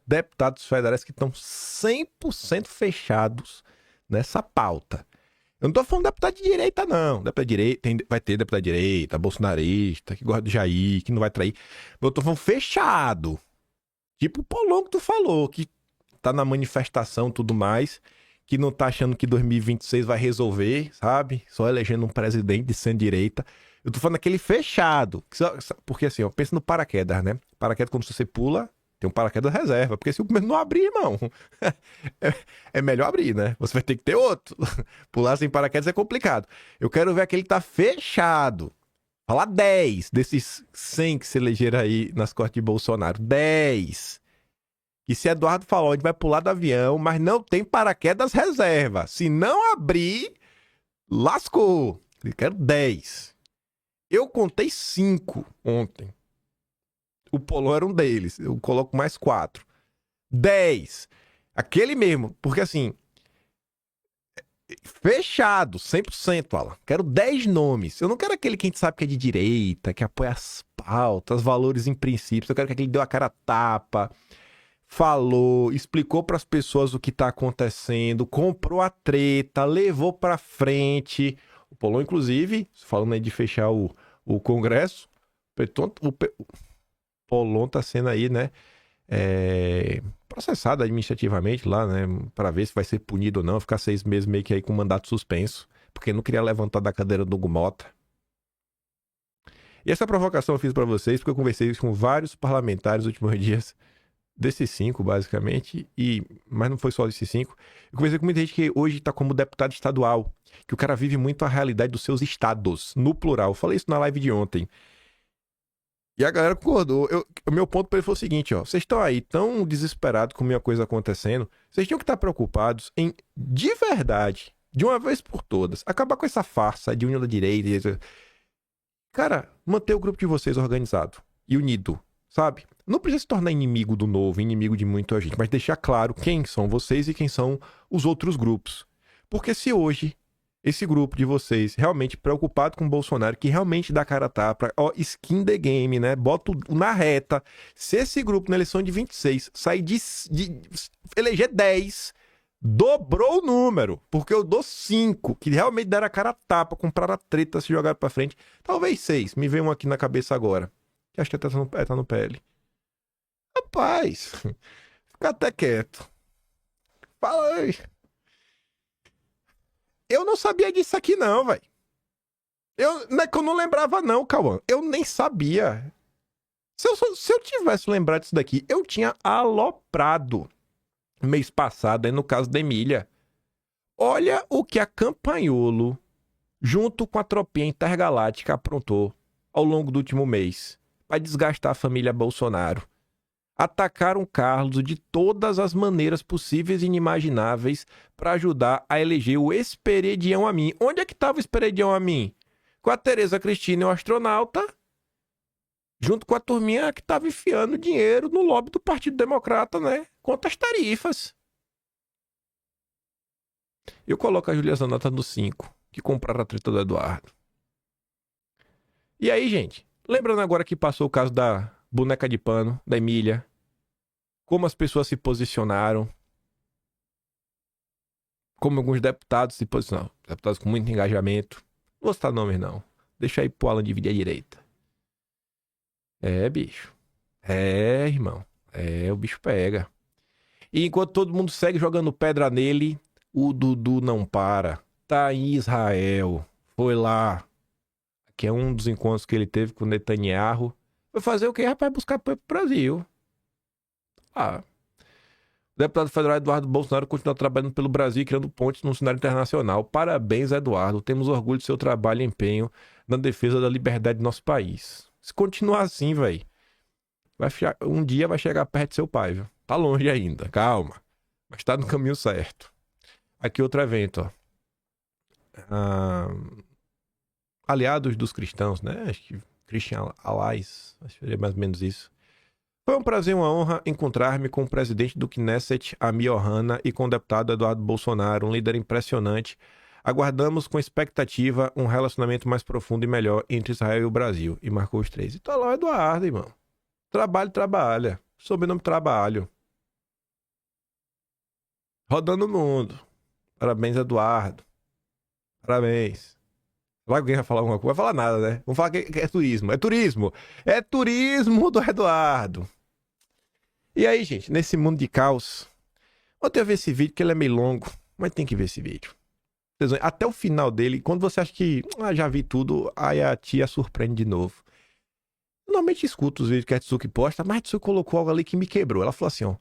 deputados federais que estão 100% fechados nessa pauta. Eu não tô falando de deputado de direita, não. Deputado de direita, vai ter deputado de direita, bolsonarista, que gosta do Jair, que não vai trair. Eu tô falando fechado. Tipo o Polon que tu falou, que tá na manifestação e tudo mais, que não tá achando que 2026 vai resolver, sabe? Só elegendo um presidente de centro-direita. Eu tô falando aquele fechado. Porque assim, ó, pensa no paraquedas, né? Paraquedas, quando você pula, tem um paraquedas reserva. Porque se o primeiro não abrir, irmão, é melhor abrir, né? Você vai ter que ter outro. Pular sem paraquedas é complicado. Eu quero ver aquele que tá fechado. Falar 10 desses 100 que se elegeram aí nas cortes de Bolsonaro. 10. E se Eduardo falou, a gente vai pular do avião, mas não tem paraquedas reserva. Se não abrir, lascou. Eu quero 10. Eu contei 5 ontem. O Polon era um deles. Eu coloco mais 4. 10. Aquele mesmo. Porque assim, fechado, 100%, Alan. Quero 10 nomes. Eu não quero aquele que a gente sabe que é de direita, que apoia as pautas, valores em princípios. Eu quero que aquele deu a cara a tapa, falou, explicou para as pessoas o que tá acontecendo, comprou a treta, levou para frente. O Polon, inclusive, falando aí de fechar o Congresso, o Polon tá sendo aí, né, processado administrativamente lá, né, para ver se vai ser punido ou não, ficar 6 meses meio que aí com mandato suspenso, porque não queria levantar da cadeira do Hugo Mota. E essa provocação eu fiz para vocês porque eu conversei com vários parlamentares nos últimos dias, desses 5, basicamente, mas não foi só desses 5. Eu conversei com muita gente que hoje está como deputado estadual, que o cara vive muito a realidade dos seus estados, no plural. Eu falei isso na live de ontem. E a galera concordou. O meu ponto para ele foi o seguinte, ó. Vocês estão aí tão desesperados com a minha coisa acontecendo, vocês tinham que estar preocupados em, de verdade, de uma vez por todas, acabar com essa farsa de união da direita. Cara, manter o grupo de vocês organizado e unido, sabe? Não precisa se tornar inimigo do Novo, inimigo de muita gente, mas deixar claro quem são vocês e quem são os outros grupos. Porque se hoje esse grupo de vocês realmente preocupado com o Bolsonaro, que realmente dá cara a tapa, ó, skin the game, né? Bota na reta. Se esse grupo na eleição de 26 sair de eleger 10, dobrou o número. Porque eu dou 5, que realmente deram a cara a tapa, compraram a treta, se jogaram pra frente. Talvez 6. Me veio um aqui na cabeça agora. Que acho que tá no PL. Rapaz, fica até quieto. Fala aí. Eu não sabia disso aqui não, velho. Não é que eu não lembrava não, Cauã. Eu nem sabia. Se eu tivesse lembrado disso daqui, eu tinha aloprado mês passado, aí no caso da Emília. Olha o que a Campagnolo, junto com a tropinha intergaláctica, aprontou ao longo do último mês para desgastar a família Bolsonaro. Atacaram Carlos de todas as maneiras possíveis e inimagináveis para ajudar a eleger o Esperidião Amin. Onde é que estava o Esperidião Amin? Com a Tereza Cristina e o astronauta, junto com a turminha que estava enfiando dinheiro no lobby do Partido Democrata, né? Contra as tarifas. Eu coloco a Júlia Zanota no 5, que compraram a treta do Eduardo. E aí, gente, lembrando agora que passou o caso da boneca de pano, da Emília, como as pessoas se posicionaram, como alguns deputados se posicionaram, deputados com muito engajamento. Não vou citar nomes, não. Deixa aí pro Alan dividir a direita. Bicho. Irmão. O bicho pega. E enquanto todo mundo segue jogando pedra nele, o Dudu não para. Tá em Israel. Foi lá. Que é um dos encontros que ele teve com o Netanyahu. Foi fazer o quê, rapaz? Buscar pro Brasil. O deputado federal Eduardo Bolsonaro continua trabalhando pelo Brasil e criando pontes no cenário internacional. Parabéns, Eduardo. Temos orgulho do seu trabalho e empenho na defesa da liberdade do nosso país. Se continuar assim, velho, um dia vai chegar perto de seu pai, viu? Tá longe ainda, calma. Mas tá no caminho certo. Aqui outro evento, ó. Aliados dos cristãos, né? Acho que Christian Allies, acho que seria mais ou menos isso. Foi um prazer e uma honra encontrar-me com o presidente do Knesset, Amir Ohana, e com o deputado Eduardo Bolsonaro, um líder impressionante. Aguardamos com expectativa um relacionamento mais profundo e melhor entre Israel e o Brasil. E marcou os 3. E tá lá o Eduardo, irmão. Trabalha. Sobrenome Trabalho. Rodando o mundo. Parabéns, Eduardo. Parabéns. Vai alguém vai falar alguma coisa? Vai falar nada, né? Vamos falar que é turismo. É turismo. É turismo do Eduardo. E aí, gente, nesse mundo de caos, ontem eu vi esse vídeo, que ele é meio longo, mas tem que ver esse vídeo. Até o final dele, quando você acha que já vi tudo, aí a tia surpreende de novo. Eu normalmente escuto os vídeos que a Tsuki posta, mas a Tsuki colocou algo ali que me quebrou. Ela falou assim,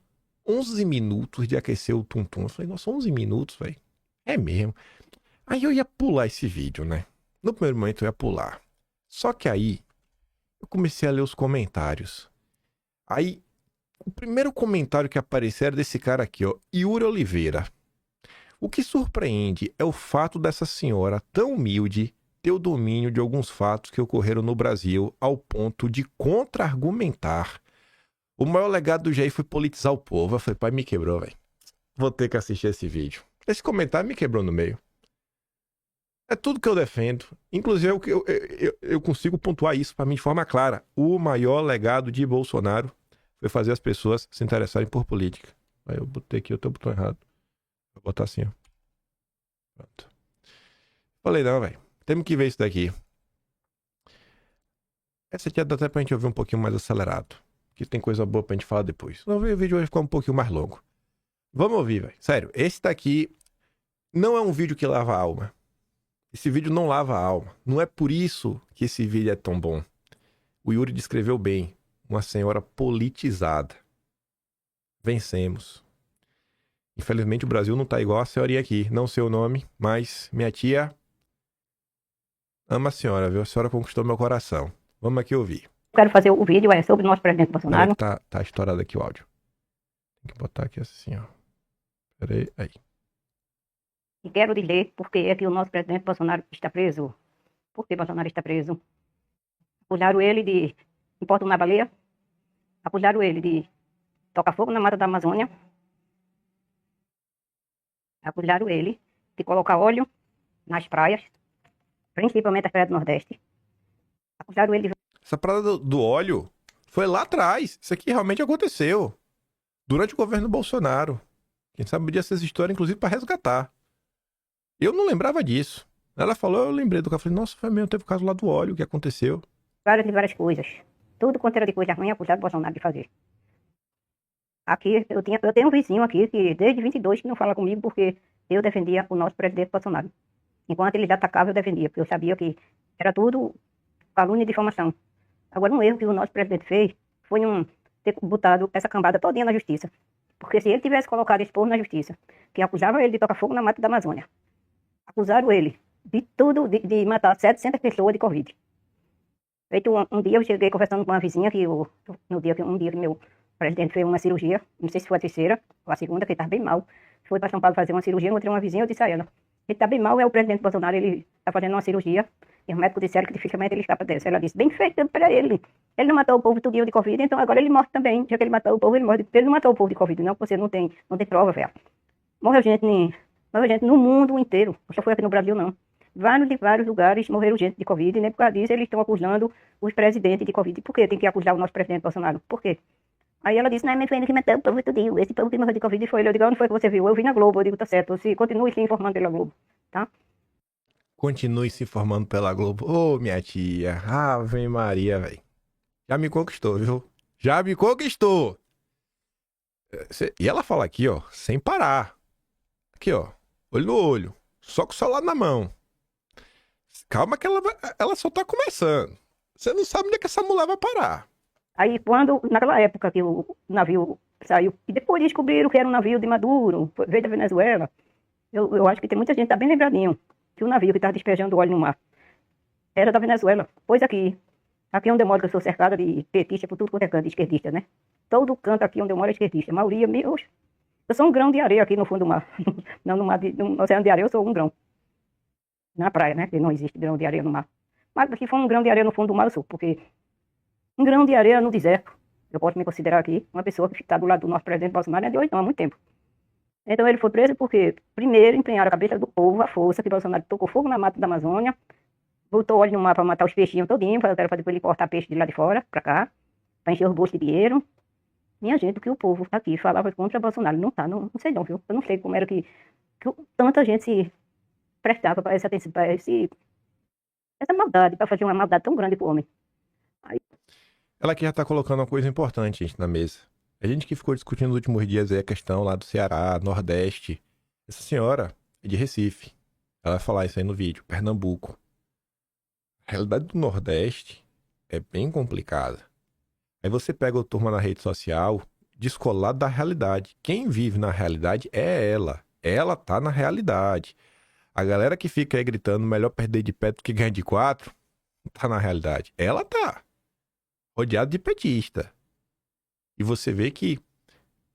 11 minutos de aquecer o tum-tum. Eu falei, nossa, 11 minutos, velho. É mesmo. Aí eu ia pular esse vídeo, né? No primeiro momento eu ia pular. Só que aí, eu comecei a ler os comentários. Aí, o primeiro comentário que apareceu era desse cara aqui, Yuri Oliveira. O que surpreende é o fato dessa senhora tão humilde ter o domínio de alguns fatos que ocorreram no Brasil ao ponto de contra-argumentar. O maior legado do Jair foi politizar o povo. Eu falei, pai, me quebrou, velho. Vou ter que assistir esse vídeo. Esse comentário me quebrou no meio. É tudo que eu defendo. Inclusive, eu consigo pontuar isso para mim de forma clara. O maior legado de Bolsonaro foi fazer as pessoas se interessarem por política. Aí eu botei aqui, eu tenho o botão errado. Vou botar assim, ó. Pronto. Falei, não, velho. Temos que ver isso daqui. Essa aqui dá até pra gente ouvir um pouquinho mais acelerado. Que tem coisa boa pra gente falar depois. O vídeo vai ficar um pouquinho mais longo. Vamos ouvir, velho. Sério, esse daqui não é um vídeo que lava a alma. Esse vídeo não lava a alma. Não é por isso que esse vídeo é tão bom. O Yuri descreveu bem. Uma senhora politizada. Vencemos. Infelizmente o Brasil não tá igual a senhorinha aqui. Não sei o nome, mas minha tia ama a senhora, viu? A senhora conquistou meu coração. Vamos aqui ouvir. Quero fazer o vídeo sobre o nosso presidente Bolsonaro. Tá estourado aqui o áudio. Tem que botar aqui assim, ó. Peraí, aí. E quero dizer porque é que o nosso presidente Bolsonaro está preso. Por que Bolsonaro está preso? Acusaram ele de importunar baleia. Acusaram ele de tocar fogo na mata da Amazônia. Acusaram ele de colocar óleo nas praias, principalmente as praias do Nordeste. Acusaram ele de... Essa parada do óleo foi lá atrás. Isso aqui realmente aconteceu. Durante o governo Bolsonaro. Quem sabe podia ser essa história, inclusive, para resgatar. Eu não lembrava disso. Ela falou, eu lembrei do que eu falei, nossa, foi mesmo, teve o caso lá do óleo, o que aconteceu. Várias coisas. Tudo quanto era de coisa ruim, acusaram o Bolsonaro de fazer. Aqui, eu tenho um vizinho aqui que desde 22 que não fala comigo porque eu defendia o nosso presidente Bolsonaro. Enquanto eles atacavam, eu defendia, porque eu sabia que era tudo calúnia e difamação. Agora, um erro que o nosso presidente fez foi ter botado essa cambada todinha na justiça. Porque se ele tivesse colocado esse povo na justiça, que acusava ele de tocar fogo na mata da Amazônia, acusaram ele de tudo, de matar 700 pessoas de Covid. Feito um dia, eu cheguei conversando com uma vizinha, um dia que meu presidente fez uma cirurgia, não sei se foi a terceira ou a segunda, que ele estava bem mal. Foi para São Paulo fazer uma cirurgia, encontrei uma vizinha, eu disse a ela, ele está bem mal, é o presidente Bolsonaro, ele está fazendo uma cirurgia, e os médicos disseram que dificilmente ele escapa dessa. Ela disse, bem feito para ele. Ele não matou o povo tudinho de Covid, então agora ele morre também. Já que ele matou o povo, ele morre. Ele não matou o povo de Covid, não, porque você não tem prova, velho. Morreu gente Mas, gente, no mundo inteiro, não só foi aqui no Brasil, não. Vários lugares morreram gente de Covid, e nem por causa disso eles estão acusando os presidentes de Covid. Por que tem que acusar o nosso presidente Bolsonaro? Por quê? Aí ela disse, não, mas foi ele que matou o povo tudinho. Esse povo que morreu de Covid foi ele. Eu digo, onde foi que você viu? Eu vi na Globo. Eu digo, tá certo. Se continue se informando pela Globo, tá? Continue se informando pela Globo. Ô, minha tia. Ave Maria, velho. Já me conquistou, viu? Já me conquistou. E ela fala aqui, ó, sem parar. Aqui, ó. Olho no olho. Só com o celular na mão. Calma que ela só tá começando. Você não sabe onde é que essa mulher vai parar. Aí quando, naquela época que o navio saiu, e depois descobriram que era um navio de Maduro, veio da Venezuela, eu acho que tem muita gente que tá bem lembradinho, que o navio que estava despejando óleo no mar era da Venezuela. Pois aqui onde eu moro, que eu sou cercada de petista por tudo quanto é canto, de esquerdista, né? Todo canto aqui onde eu moro é esquerdista. A maioria, eu sou um grão de areia aqui no fundo do mar. Não no oceano de areia, eu sou um grão. Na praia, né? Porque não existe grão de areia no mar. Mas se for um grão de areia no fundo do mar, eu sou. Porque um grão de areia no deserto, eu posso me considerar aqui uma pessoa que está do lado do nosso presidente Bolsonaro, não é de hoje não, há muito tempo. Então ele foi preso porque, primeiro, empenharam a cabeça do povo, a força, que Bolsonaro tocou fogo na mata da Amazônia, botou óleo no mar para matar os peixinhos todinho, para depois ele cortar peixe de lá de fora, para cá, para encher os bolsos de dinheiro. Minha gente, o que o povo aqui falava contra Bolsonaro, não tá, não sei não, viu? Eu não sei como era que tanta gente se prestava para essa maldade, para fazer uma maldade tão grande pro homem. Ela aqui já tá colocando uma coisa importante, gente, na mesa. A gente que ficou discutindo nos últimos dias aí a questão lá do Ceará, Nordeste. Essa senhora é de Recife. Ela vai falar isso aí no vídeo. Pernambuco. A realidade do Nordeste é bem complicada. Aí você pega o turma na rede social, descolado da realidade. Quem vive na realidade é ela. Ela tá na realidade. A galera que fica aí gritando melhor perder de pé do que ganhar de 4, não tá na realidade. Ela tá rodeada de petista. E você vê que,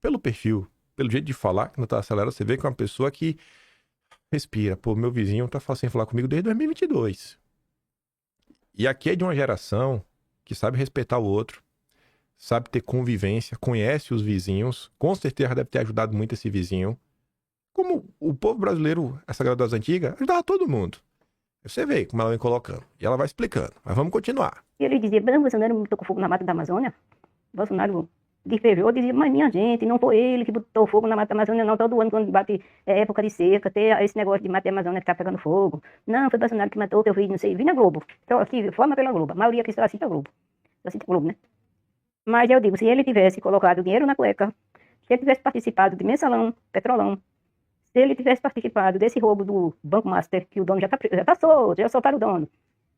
pelo perfil, pelo jeito de falar, que não tá acelerado, você vê que é uma pessoa que respira. Pô, meu vizinho tá sem falar comigo desde 2022. E aqui é de uma geração que sabe respeitar o outro, sabe ter convivência, conhece os vizinhos, com certeza deve ter ajudado muito esse vizinho. Como o povo brasileiro, essa galera das antigas, ajudava todo mundo. Você vê como ela vem colocando. E ela vai explicando. Mas vamos continuar. E ele dizia, Bolsonaro tocou fogo na mata da Amazônia. Bolsonaro despejou, dizia, mas minha gente, não foi ele que botou fogo na mata da Amazônia, não. Todo ano, quando bate época de seca, tem esse negócio de mata da Amazônia que tá pegando fogo. Não, foi Bolsonaro que matou, que eu vi, não sei. Vi na Globo. Então, aqui, forma pela Globo. A maioria aqui só assiste a Globo. Só assiste a Globo, né? Mas eu digo, se ele tivesse colocado dinheiro na cueca, se ele tivesse participado de mensalão, petrolão, se ele tivesse participado desse roubo do Banco Master, que o dono já tá solto, já soltaram o dono,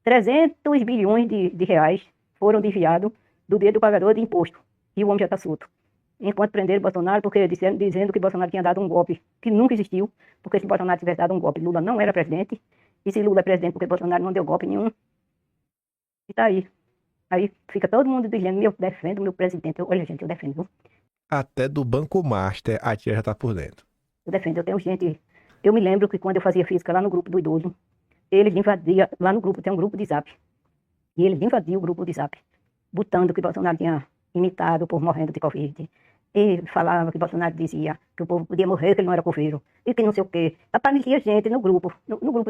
300 bilhões de reais foram desviados do dedo do pagador de imposto. E o homem já está solto. Enquanto prenderam Bolsonaro, porque dizendo que Bolsonaro tinha dado um golpe que nunca existiu, porque se Bolsonaro tivesse dado um golpe, Lula não era presidente. E se Lula é presidente, porque Bolsonaro não deu golpe nenhum. E tá aí. Aí fica todo mundo dizendo, eu defendo meu presidente. Olha, gente, eu defendo. Até do Banco Master, a tia já tá por dentro. Eu defendo, eu tenho gente... Eu me lembro que quando eu fazia física lá no grupo do idoso, eles invadiam, lá no grupo, tem um grupo de zap, e eles invadiam o grupo de zap, botando que Bolsonaro tinha imitado o povo morrendo de Covid, e falava que Bolsonaro dizia que o povo podia morrer, que ele não era coveiro, e que não sei o quê. Aparecia gente no grupo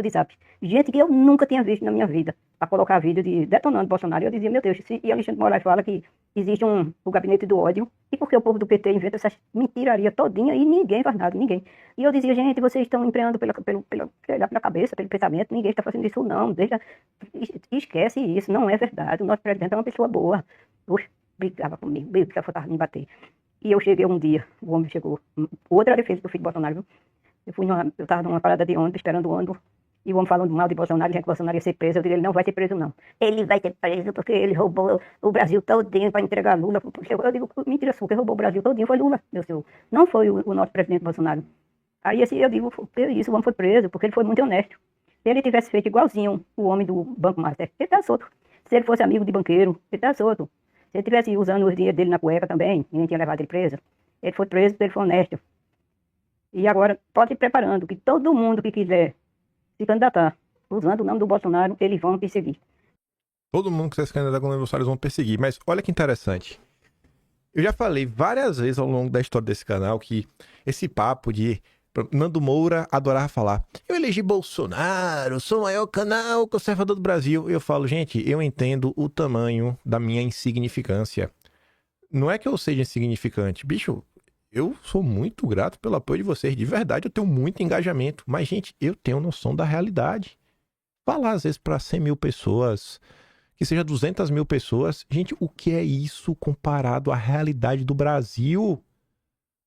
de zap, gente que eu nunca tinha visto na minha vida, para colocar vídeo de detonando Bolsonaro. Eu dizia, meu Deus, e Alexandre de Moraes fala que existe o gabinete do ódio, e porque o povo do PT inventa essas mentirarias todinha e ninguém faz nada, ninguém. E eu dizia, gente, vocês estão empreendendo pela cabeça, pelo pensamento, ninguém está fazendo isso não, esquece isso, não é verdade, o nosso presidente é uma pessoa boa. Oxe, brigava comigo, já faltava me bater. E eu cheguei um dia, o homem chegou, outra defesa do filho de Bolsonaro, viu? Eu estava numa parada de ônibus, esperando o ônibus, e o homem falando mal de Bolsonaro, dizendo que Bolsonaro ia ser preso. Eu disse, ele não vai ser preso, não. Ele vai ser preso porque ele roubou o Brasil todinho para entregar Lula. Eu digo, mentira sua, quem roubou o Brasil todinho foi Lula, meu senhor. Não foi o nosso presidente Bolsonaro. Aí assim, eu digo, isso, o homem foi preso, porque ele foi muito honesto. Se ele tivesse feito igualzinho o homem do Banco Master, ele tá solto. Se ele fosse amigo de banqueiro, ele tá solto. Se ele estivesse usando os dinheiros dele na cueca também, ninguém tinha levado ele preso. Ele foi preso porque ele foi honesto. E agora, pode ir preparando, que todo mundo que quiser se candidatar, usando o nome do Bolsonaro, eles vão perseguir. Todo mundo que quiser se candidatar com o nome do Bolsonaro, eles vão perseguir. Mas olha que interessante. Eu já falei várias vezes ao longo da história desse canal que esse papo de Nando Moura adorava falar: eu elegi Bolsonaro, sou o maior canal conservador do Brasil. Eu falo, gente, eu entendo o tamanho da minha insignificância. Não é que eu seja insignificante. Bicho, eu sou muito grato pelo apoio de vocês. De verdade, eu tenho muito engajamento. Mas, gente, eu tenho noção da realidade. Falar, às vezes, para 100 mil pessoas, que seja 200 mil pessoas. Gente, o que é isso comparado à realidade do Brasil?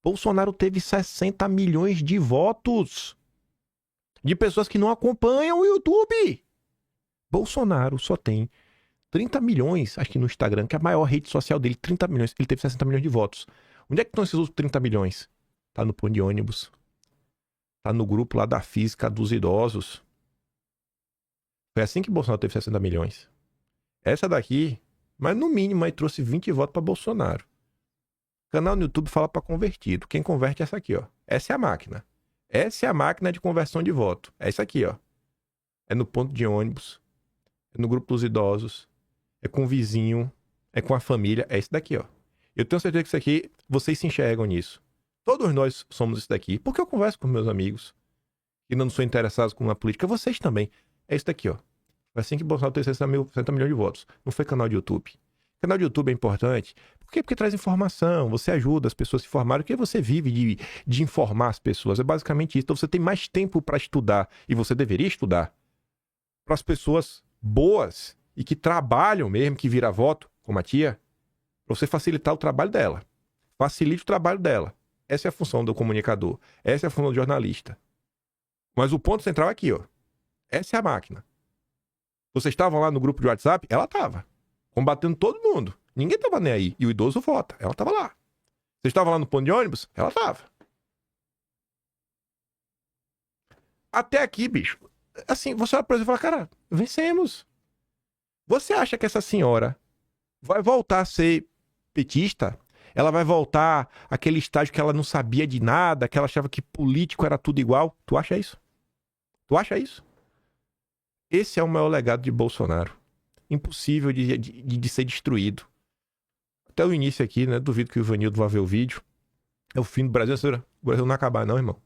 Bolsonaro teve 60 milhões de votos de pessoas que não acompanham o YouTube. Bolsonaro só tem 30 milhões, acho que no Instagram, que é a maior rede social dele, 30 milhões. Ele teve 60 milhões de votos. Onde é que estão esses outros 30 milhões? Tá no ponto de ônibus. Tá no grupo lá da física dos idosos. Foi assim que Bolsonaro teve 60 milhões. Essa daqui, mas no mínimo aí trouxe 20 votos para Bolsonaro. Canal no YouTube fala para convertido. Quem converte é essa aqui, ó. Essa é a máquina. Essa é a máquina de conversão de voto. É isso aqui, ó. É no ponto de ônibus. É no grupo dos idosos. É com o vizinho. É com a família. É isso daqui, ó. Eu tenho certeza que isso aqui, vocês se enxergam nisso. Todos nós somos isso daqui. Porque eu converso com meus amigos que não são interessados com a política. Vocês também. É isso daqui, ó. Foi assim que Bolsonaro teve 60 milhões de votos. Não foi canal de YouTube. Canal de YouTube é importante. Por quê? Porque traz informação, você ajuda as pessoas a se informarem, porque você vive de informar as pessoas. É basicamente isso. Então você tem mais tempo para estudar, e você deveria estudar, para as pessoas boas e que trabalham mesmo, que vira voto, como a tia, para você facilitar o trabalho dela. Facilite o trabalho dela. Essa é a função do comunicador. Essa é a função do jornalista. Mas o ponto central é aqui, ó. Essa é a máquina. Vocês estavam lá no grupo de WhatsApp? Ela estava. Combatendo todo mundo. Ninguém tava nem aí. E o idoso vota. Ela tava lá. Vocês estavam lá no ponto de ônibus? Ela tava. Até aqui, bicho. Assim, você olha pra exemplo e fala, cara, vencemos. Você acha que essa senhora vai voltar a ser petista? Ela vai voltar àquele estágio que ela não sabia de nada, que ela achava que político era tudo igual? Tu acha isso? Tu acha isso? Esse é o maior legado de Bolsonaro. Impossível de ser destruído. Até o início aqui, né? Duvido que o Ivanildo vá ver o vídeo. É o fim do Brasil. O Brasil não acabar não, irmão.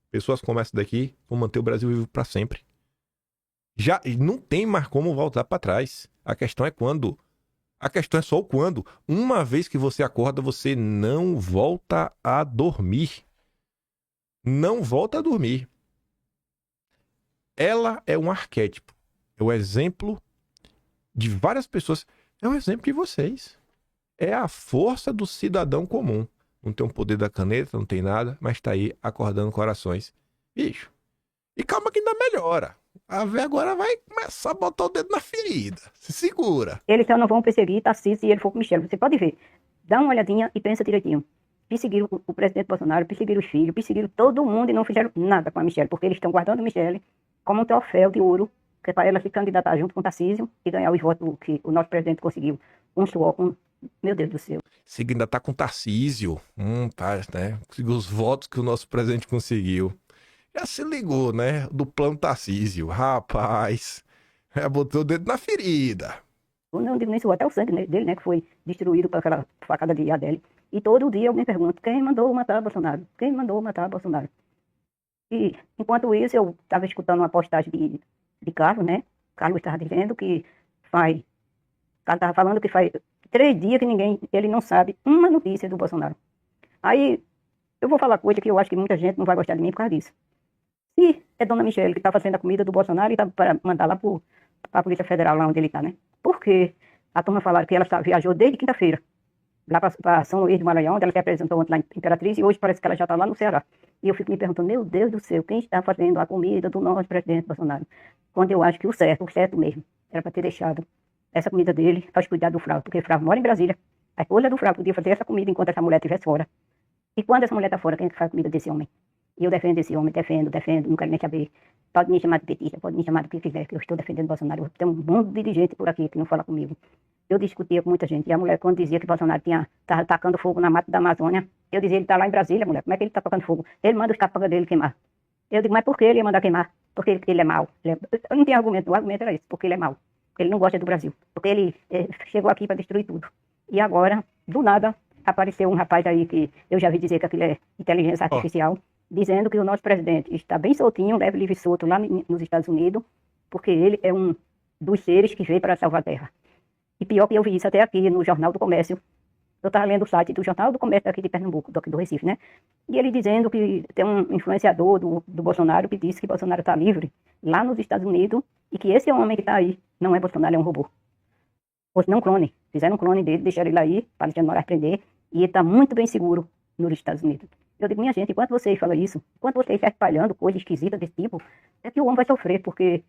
Pessoas como essa daqui vão manter o Brasil vivo pra sempre. Já não tem mais como voltar pra trás. A questão é quando. A questão é só o quando. Uma vez que você acorda, você não volta a dormir. Não volta a dormir. Ela é um arquétipo. É o exemplo de várias pessoas. É o exemplo de vocês. É a força do cidadão comum. Não tem o poder da caneta, não tem nada, mas tá aí acordando corações. Bicho. E calma que ainda melhora. A véia agora vai começar a botar o dedo na ferida. Se segura. Eles só não vão perseguir Tarcísio se ele for com Michele. Você pode ver. Dá uma olhadinha e pensa direitinho. Perseguiram o presidente Bolsonaro, perseguiram os filhos, perseguiram todo mundo e não fizeram nada com a Michele, porque eles estão guardando a Michele como um troféu de ouro, que é para ela se candidatar junto com o Tarcísio e ganhar os votos que o nosso presidente conseguiu. Meu Deus do céu. Se ainda tá com Tarcísio. Tá, né? Conseguiu os votos que o nosso presidente conseguiu. Já se ligou, né? Do plano Tarcísio. Rapaz, já botou o dedo na ferida. Eu não digo nem se até o sangue dele, né? Que foi destruído por aquela facada de Adele. E todo dia eu me pergunto, quem mandou matar Bolsonaro? Quem mandou matar Bolsonaro? E, enquanto isso, eu estava escutando uma postagem de Carlos, né? Carlos estava dizendo que Carlos estava falando que faz 3 dias que ele não sabe uma notícia do Bolsonaro. Aí, eu vou falar coisa que eu acho que muita gente não vai gostar de mim por causa disso. Se é Dona Michele que está fazendo a comida do Bolsonaro e está para mandar lá para a Polícia Federal, lá onde ele está, né? Por quê? A turma falaram que ela viajou desde quinta-feira, lá para São Luís do Maranhão, onde ela se apresentou ontem lá em Imperatriz, e hoje parece que ela já está lá no Ceará. E eu fico me perguntando, meu Deus do céu, quem está fazendo a comida do nosso presidente Bolsonaro? Quando eu acho que o certo mesmo, era para ter deixado essa comida dele para cuidar do Fravo, porque o Fravo mora em Brasília. A esposa do Fravo podia fazer essa comida enquanto essa mulher estivesse fora. E quando essa mulher está fora, quem é que faz a comida desse homem? E eu defendo esse homem, defendo, não quero nem saber. Pode me chamar de petista, pode me chamar do que quiser, que eu estou defendendo Bolsonaro. Tem um monte de gente por aqui que não fala comigo. Eu discutia com muita gente. E a mulher, quando dizia que Bolsonaro estava tacando fogo na mata da Amazônia, eu dizia, ele está lá em Brasília, mulher. Como é que ele está tacando fogo? Ele manda os capangas dele queimar. Eu digo, mas por que ele ia mandar queimar? Porque ele é mau. Eu não tenho argumento. O argumento era esse, porque ele é mau. Ele não gosta do Brasil. Porque ele chegou aqui para destruir tudo. E agora, do nada, apareceu um rapaz aí que eu já vi dizer que aquilo é inteligência artificial. dizendo que o nosso presidente está bem soltinho, leve livre e solto lá nos Estados Unidos, porque ele é um dos seres que veio para salvar a Terra. E pior que eu vi isso até aqui no Jornal do Comércio. Eu estava lendo o site do Jornal do Comércio daqui de Pernambuco, do Recife, né? E ele dizendo que tem um influenciador do Bolsonaro que disse que Bolsonaro está livre lá nos Estados Unidos e que esse homem que está aí não é Bolsonaro, é um robô. Ou não, clone. Fizeram um clone dele, deixaram ele aí para Alexandre de Moraes prender e ele está muito bem seguro nos Estados Unidos. Eu digo, minha gente, enquanto vocês falam isso, enquanto vocês estão espalhando coisa esquisita desse tipo, é que o homem vai sofrer, porque,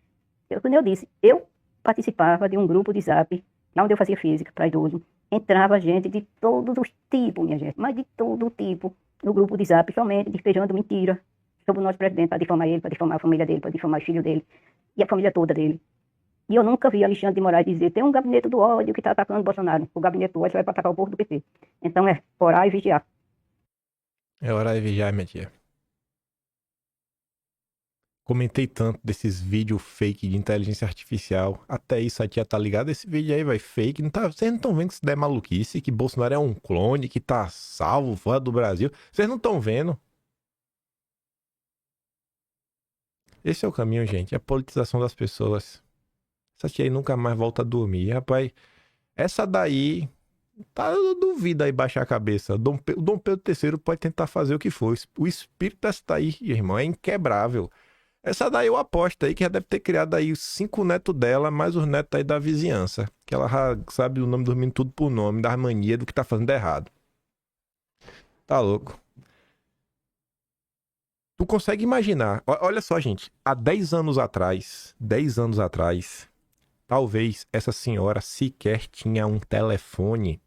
como eu disse, eu participava de um grupo de zap, lá onde eu fazia física para idoso, entrava gente de todos os tipos, minha gente, mas de todo tipo, no grupo de zap, somente despejando mentira sobre o nosso presidente, para difamar ele, para difamar a família dele, para difamar os filhos dele, e a família toda dele. E eu nunca vi Alexandre de Moraes dizer, tem um gabinete do ódio que está atacando o Bolsonaro. O gabinete do ódio vai para atacar o povo do PT. Então é orar e vigiar. É hora de vigiar, minha tia. Comentei tanto desses vídeos fake de inteligência artificial. Até isso a tia tá ligada. Esse vídeo aí, vai fake. Não tá, vocês não estão vendo que isso daí é maluquice, que Bolsonaro é um clone, que tá salvo fora do Brasil. Vocês não estão vendo. Esse é o caminho, gente. É a politização das pessoas. Essa tia aí nunca mais volta a dormir. Rapaz, essa daí... Tá, eu duvido aí baixar a cabeça. O Dom Pedro III pode tentar fazer o que for. O espírito dessa daí, irmão, é inquebrável. Essa daí eu aposto aí que já deve ter criado aí os 5 netos dela, mais os netos aí da vizinhança. Que ela já sabe o nome dos meninos tudo por nome, das manias do que tá fazendo errado. Tá louco. Tu consegue imaginar? Olha só, gente. Há 10 anos atrás, talvez essa senhora sequer tinha um telefone.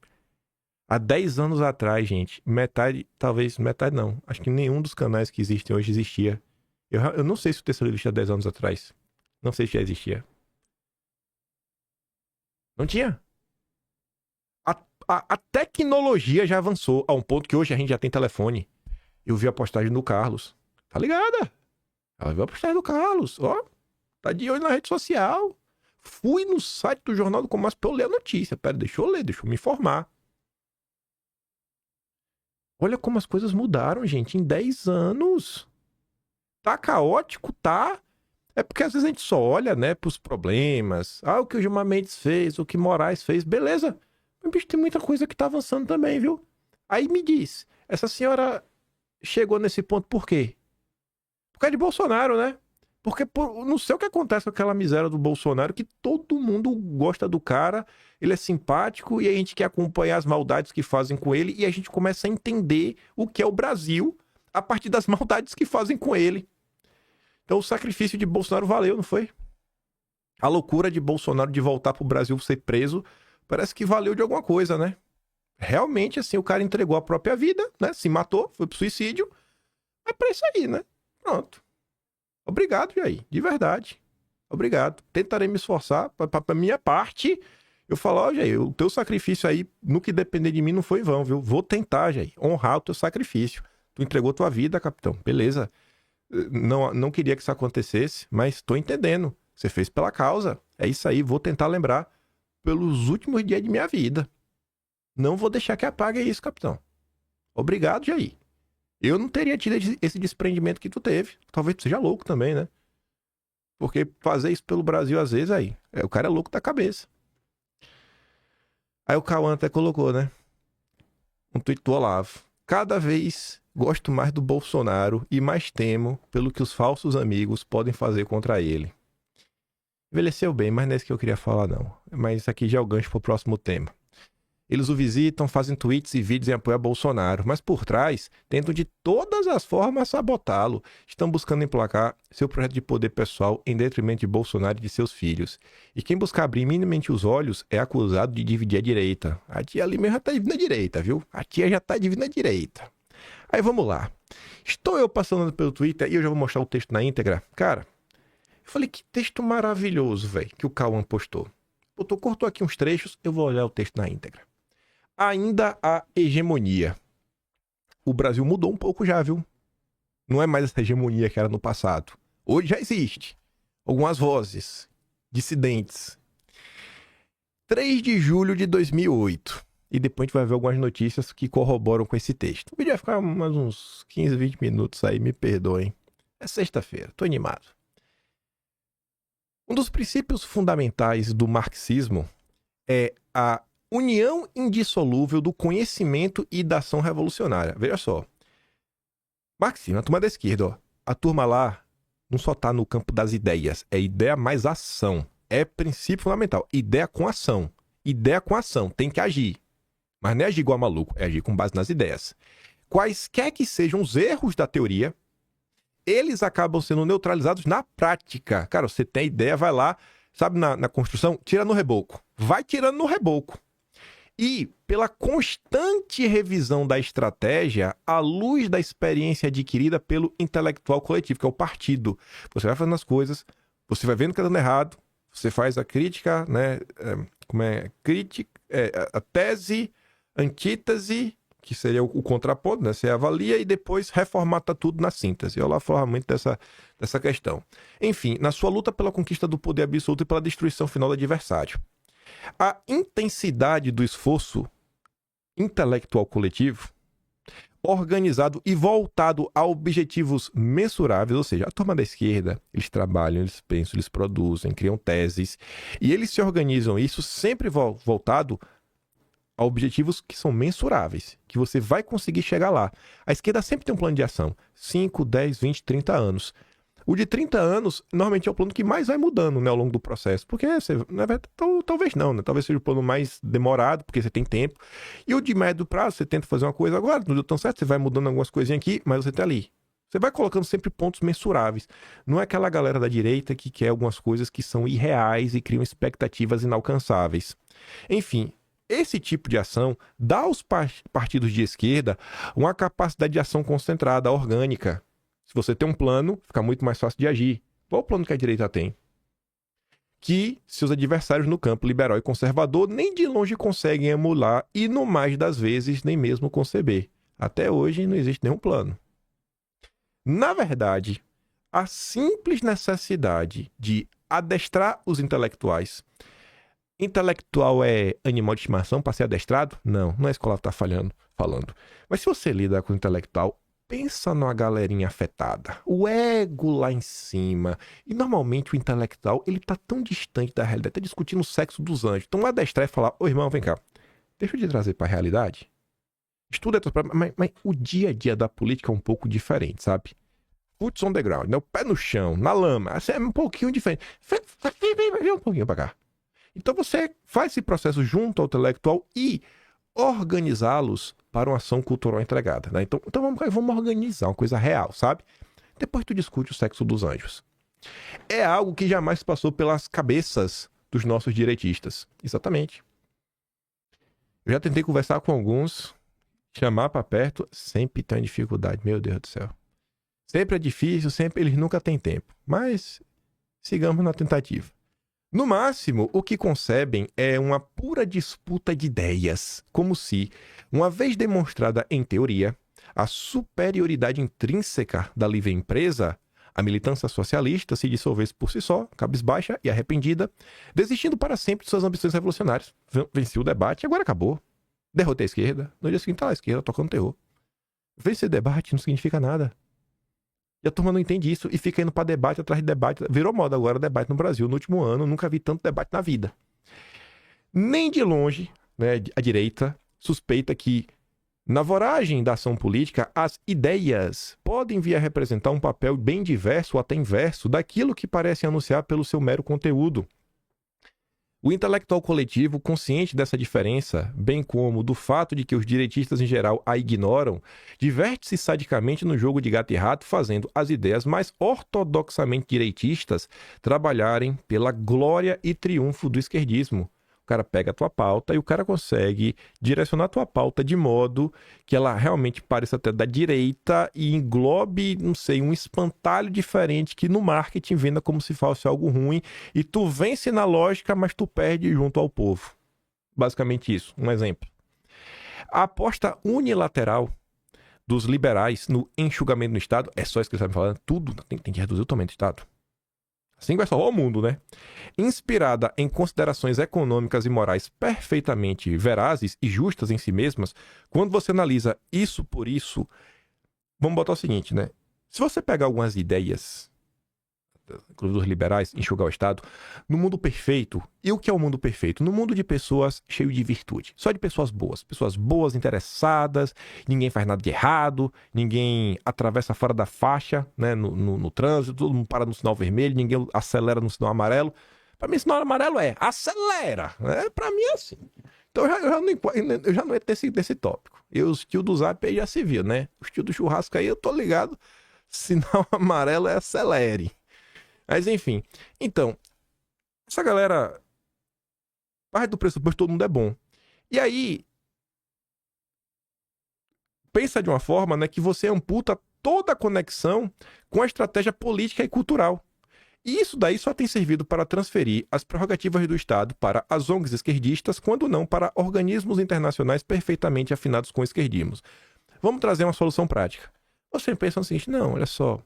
Há 10 anos atrás, gente, metade não. Acho que nenhum dos canais que existem hoje existia. Eu não sei se o Terceiro existia há 10 anos atrás. Não sei se já existia. Não tinha. A tecnologia já avançou a um ponto que hoje a gente já tem telefone. Eu vi a postagem do Carlos. Tá ligada? Ela viu a postagem do Carlos. Ó, tá de olho na rede social. Fui no site do Jornal do Comércio pra eu ler a notícia. Pera, deixa eu ler, deixa eu me informar. Olha como as coisas mudaram, gente, em 10 anos. Tá caótico, tá? É porque às vezes a gente só olha, né, pros problemas. Ah, o que o Gilmar Mendes fez, o que Moraes fez, beleza. Mas, bicho, tem muita coisa que tá avançando também, viu? Aí me diz, essa senhora chegou nesse ponto por quê? Por causa de Bolsonaro, né? Porque não sei o que acontece com aquela miséria do Bolsonaro, que todo mundo gosta do cara, ele é simpático e a gente quer acompanhar as maldades que fazem com ele e a gente começa a entender o que é o Brasil a partir das maldades que fazem com ele. Então o sacrifício de Bolsonaro valeu, não foi? A loucura de Bolsonaro de voltar pro Brasil ser preso, parece que valeu de alguma coisa, né? Realmente, assim, o cara entregou a própria vida, né? Se matou, foi pro suicídio. É pra isso aí, né? Pronto. Obrigado, Jair. De verdade. Obrigado. Tentarei me esforçar. Pra minha parte, eu falo, ó, Jair, o teu sacrifício aí, no que depender de mim, não foi em vão, viu? Vou tentar, Jair, honrar o teu sacrifício. Tu entregou tua vida, capitão. Beleza. Não queria que isso acontecesse, mas tô entendendo. Você fez pela causa. É isso aí. Vou tentar lembrar pelos últimos dias de minha vida. Não vou deixar que apague isso, capitão. Obrigado, Jair. Eu não teria tido esse desprendimento que tu teve. Talvez tu seja louco também, né? Porque fazer isso pelo Brasil, às vezes, aí... o cara é louco da cabeça. Aí o Cauã até colocou, né? Um tweet do Olavo. Cada vez gosto mais do Bolsonaro e mais temo pelo que os falsos amigos podem fazer contra ele. Envelheceu bem, mas não é isso que eu queria falar, não. Mas isso aqui já é o gancho pro próximo tema. Eles o visitam, fazem tweets e vídeos em apoio a Bolsonaro, mas por trás tentam de todas as formas sabotá-lo. Estão buscando emplacar seu projeto de poder pessoal em detrimento de Bolsonaro e de seus filhos. E quem buscar abrir minimamente os olhos é acusado de dividir a direita. A tia ali mesmo já tá dividindo a direita, viu? A tia já tá dividindo a direita. Aí vamos lá. Estou eu passando pelo Twitter e eu já vou mostrar o texto na íntegra. Cara, eu falei, que texto maravilhoso, velho, que o Cauã postou. Cortou aqui uns trechos, eu vou olhar o texto na íntegra. Ainda há hegemonia. O Brasil mudou um pouco já, viu? Não é mais essa hegemonia que era no passado. Hoje já existe algumas vozes dissidentes. 3 de julho de 2008. e depois a gente vai ver algumas notícias que corroboram com esse texto. O vídeo vai ficar mais uns 15, 20 minutos aí, me perdoem. É sexta-feira, tô animado. Um dos princípios fundamentais do marxismo é a união indissolúvel do conhecimento e da ação revolucionária. Veja só. Marxismo, a turma da esquerda, ó. A turma lá não só tá no campo das ideias, é ideia mais ação. É princípio fundamental. Ideia com ação. Ideia com ação. Tem que agir. Mas não é agir igual maluco, é agir com base nas ideias. Quaisquer que sejam os erros da teoria, eles acabam sendo neutralizados na prática. Cara, você tem ideia, vai lá, sabe, na construção, tira no reboco. Vai tirando no reboco. E, pela constante revisão da estratégia, à luz da experiência adquirida pelo intelectual coletivo, que é o partido. Você vai fazendo as coisas, você vai vendo que está dando errado, você faz a crítica, né? A tese, antítese, que seria o contraponto, né? Você avalia e depois reformata tudo na síntese. Eu lá falava muito dessa questão. Enfim, na sua luta pela conquista do poder absoluto e pela destruição final do adversário. A intensidade do esforço intelectual coletivo, organizado e voltado a objetivos mensuráveis, ou seja, a turma da esquerda, eles trabalham, eles pensam, eles produzem, criam teses, e eles se organizam isso sempre voltado a objetivos que são mensuráveis, que você vai conseguir chegar lá. A esquerda sempre tem um plano de ação, 5, 10, 20, 30 anos. O de 30 anos, normalmente é o plano que mais vai mudando, né, ao longo do processo. Porque, na verdade, talvez não, né? Talvez seja o plano mais demorado, porque você tem tempo. E o de médio prazo, você tenta fazer uma coisa agora, não deu tão certo, você vai mudando algumas coisinhas aqui, mas você tá ali. Você vai colocando sempre pontos mensuráveis. Não é aquela galera da direita que quer algumas coisas que são irreais e criam expectativas inalcançáveis. Enfim, esse tipo de ação dá aos partidos de esquerda uma capacidade de ação concentrada, orgânica. Se você tem um plano, fica muito mais fácil de agir. Qual o plano que a direita tem? Que seus adversários no campo liberal e conservador nem de longe conseguem emular e, no mais das vezes, nem mesmo conceber. Até hoje não existe nenhum plano. Na verdade, a simples necessidade de adestrar os intelectuais. Intelectual é animal de estimação para ser adestrado? Não, não é isso que ela está falando. Mas se você lida com o intelectual, pensa numa galerinha afetada, o ego lá em cima. E normalmente o intelectual, ele tá tão distante da realidade, tá discutindo o sexo dos anjos. Então adestrar e falar, ô irmão, vem cá, deixa eu te trazer para a realidade. Estuda, mas o dia a dia da política é um pouco diferente, sabe? Boots on the ground, né? O pé no chão, na lama, é um pouquinho diferente. Vem um pouquinho para cá. Então você faz esse processo junto ao intelectual e organizá-los para uma ação cultural entregada, né? Então vamos organizar uma coisa real, sabe? Depois tu discute o sexo dos anjos. É algo que jamais passou pelas cabeças dos nossos direitistas. Exatamente. Eu já tentei conversar com alguns, chamar para perto, sempre tem dificuldade, meu Deus do céu. Sempre é difícil, sempre eles nunca têm tempo. Mas sigamos na tentativa. No máximo, o que concebem é uma pura disputa de ideias, como se, uma vez demonstrada em teoria, a superioridade intrínseca da livre empresa, a militância socialista se dissolvesse por si só, cabisbaixa e arrependida, desistindo para sempre de suas ambições revolucionárias. Venceu o debate e agora acabou. Derrotei a esquerda, no dia seguinte tá lá a esquerda tocando terror. Vencer debate não significa nada. E a turma não entende isso e fica indo para debate atrás de debate. Virou moda agora debate no Brasil. No último ano, nunca vi tanto debate na vida. Nem de longe, né, a direita suspeita que, na voragem da ação política, as ideias podem vir a representar um papel bem diverso ou até inverso daquilo que parece anunciar pelo seu mero conteúdo. O intelectual coletivo, consciente dessa diferença, bem como do fato de que os direitistas em geral a ignoram, diverte-se sadicamente no jogo de gato e rato, fazendo as ideias mais ortodoxamente direitistas trabalharem pela glória e triunfo do esquerdismo. O cara pega a tua pauta e o cara consegue direcionar a tua pauta de modo que ela realmente pareça até da direita e englobe, não sei, um espantalho diferente que no marketing venda como se fosse algo ruim e tu vence na lógica, mas tu perde junto ao povo. Basicamente isso. Um exemplo. A aposta unilateral dos liberais no enxugamento do Estado, é só isso que eles estão falando, tudo tem que reduzir o tamanho do Estado. assim que vai salvar o mundo, né? Inspirada em considerações econômicas e morais perfeitamente verazes e justas em si mesmas, quando você analisa isso por isso, vamos botar o seguinte, né? Se você pegar algumas ideias, inclusive dos liberais, enxugar o Estado, no mundo perfeito, e o que é o mundo perfeito? No mundo de pessoas cheio de virtude, só de pessoas boas, interessadas, ninguém faz nada de errado, ninguém atravessa fora da faixa, né, no trânsito, todo mundo para no sinal vermelho, ninguém acelera no sinal amarelo. Para mim, sinal amarelo é acelera, né? Para mim é assim. Então eu já não entro desse tópico. E os tio do Zap aí já se viu, né? Os tio do churrasco aí eu tô ligado, sinal amarelo é acelere. Mas enfim, então, essa galera parte do pressuposto que todo mundo é bom. E aí, pensa de uma forma, né, que você amputa toda a conexão com a estratégia política e cultural. E isso daí só tem servido para transferir as prerrogativas do Estado para as ONGs esquerdistas, quando não para organismos internacionais perfeitamente afinados com o esquerdismo. Vamos trazer uma solução prática. Você pensa o seguinte, não, olha só,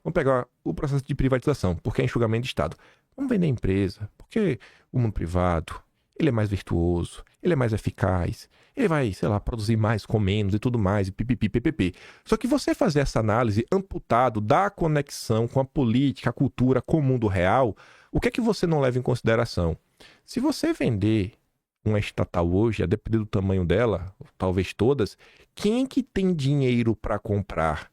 vamos pegar o processo de privatização, porque é enxugamento de Estado. Vamos vender a empresa, porque o mundo privado, ele é mais virtuoso, ele é mais eficaz, ele vai, sei lá, produzir mais com menos e tudo mais, e pipipi, ppp. Só que você fazer essa análise amputado da conexão com a política, a cultura, com o mundo real, o que é que você não leva em consideração? Se você vender uma estatal hoje, a depender do tamanho dela, talvez todas, quem é que tem dinheiro para comprar?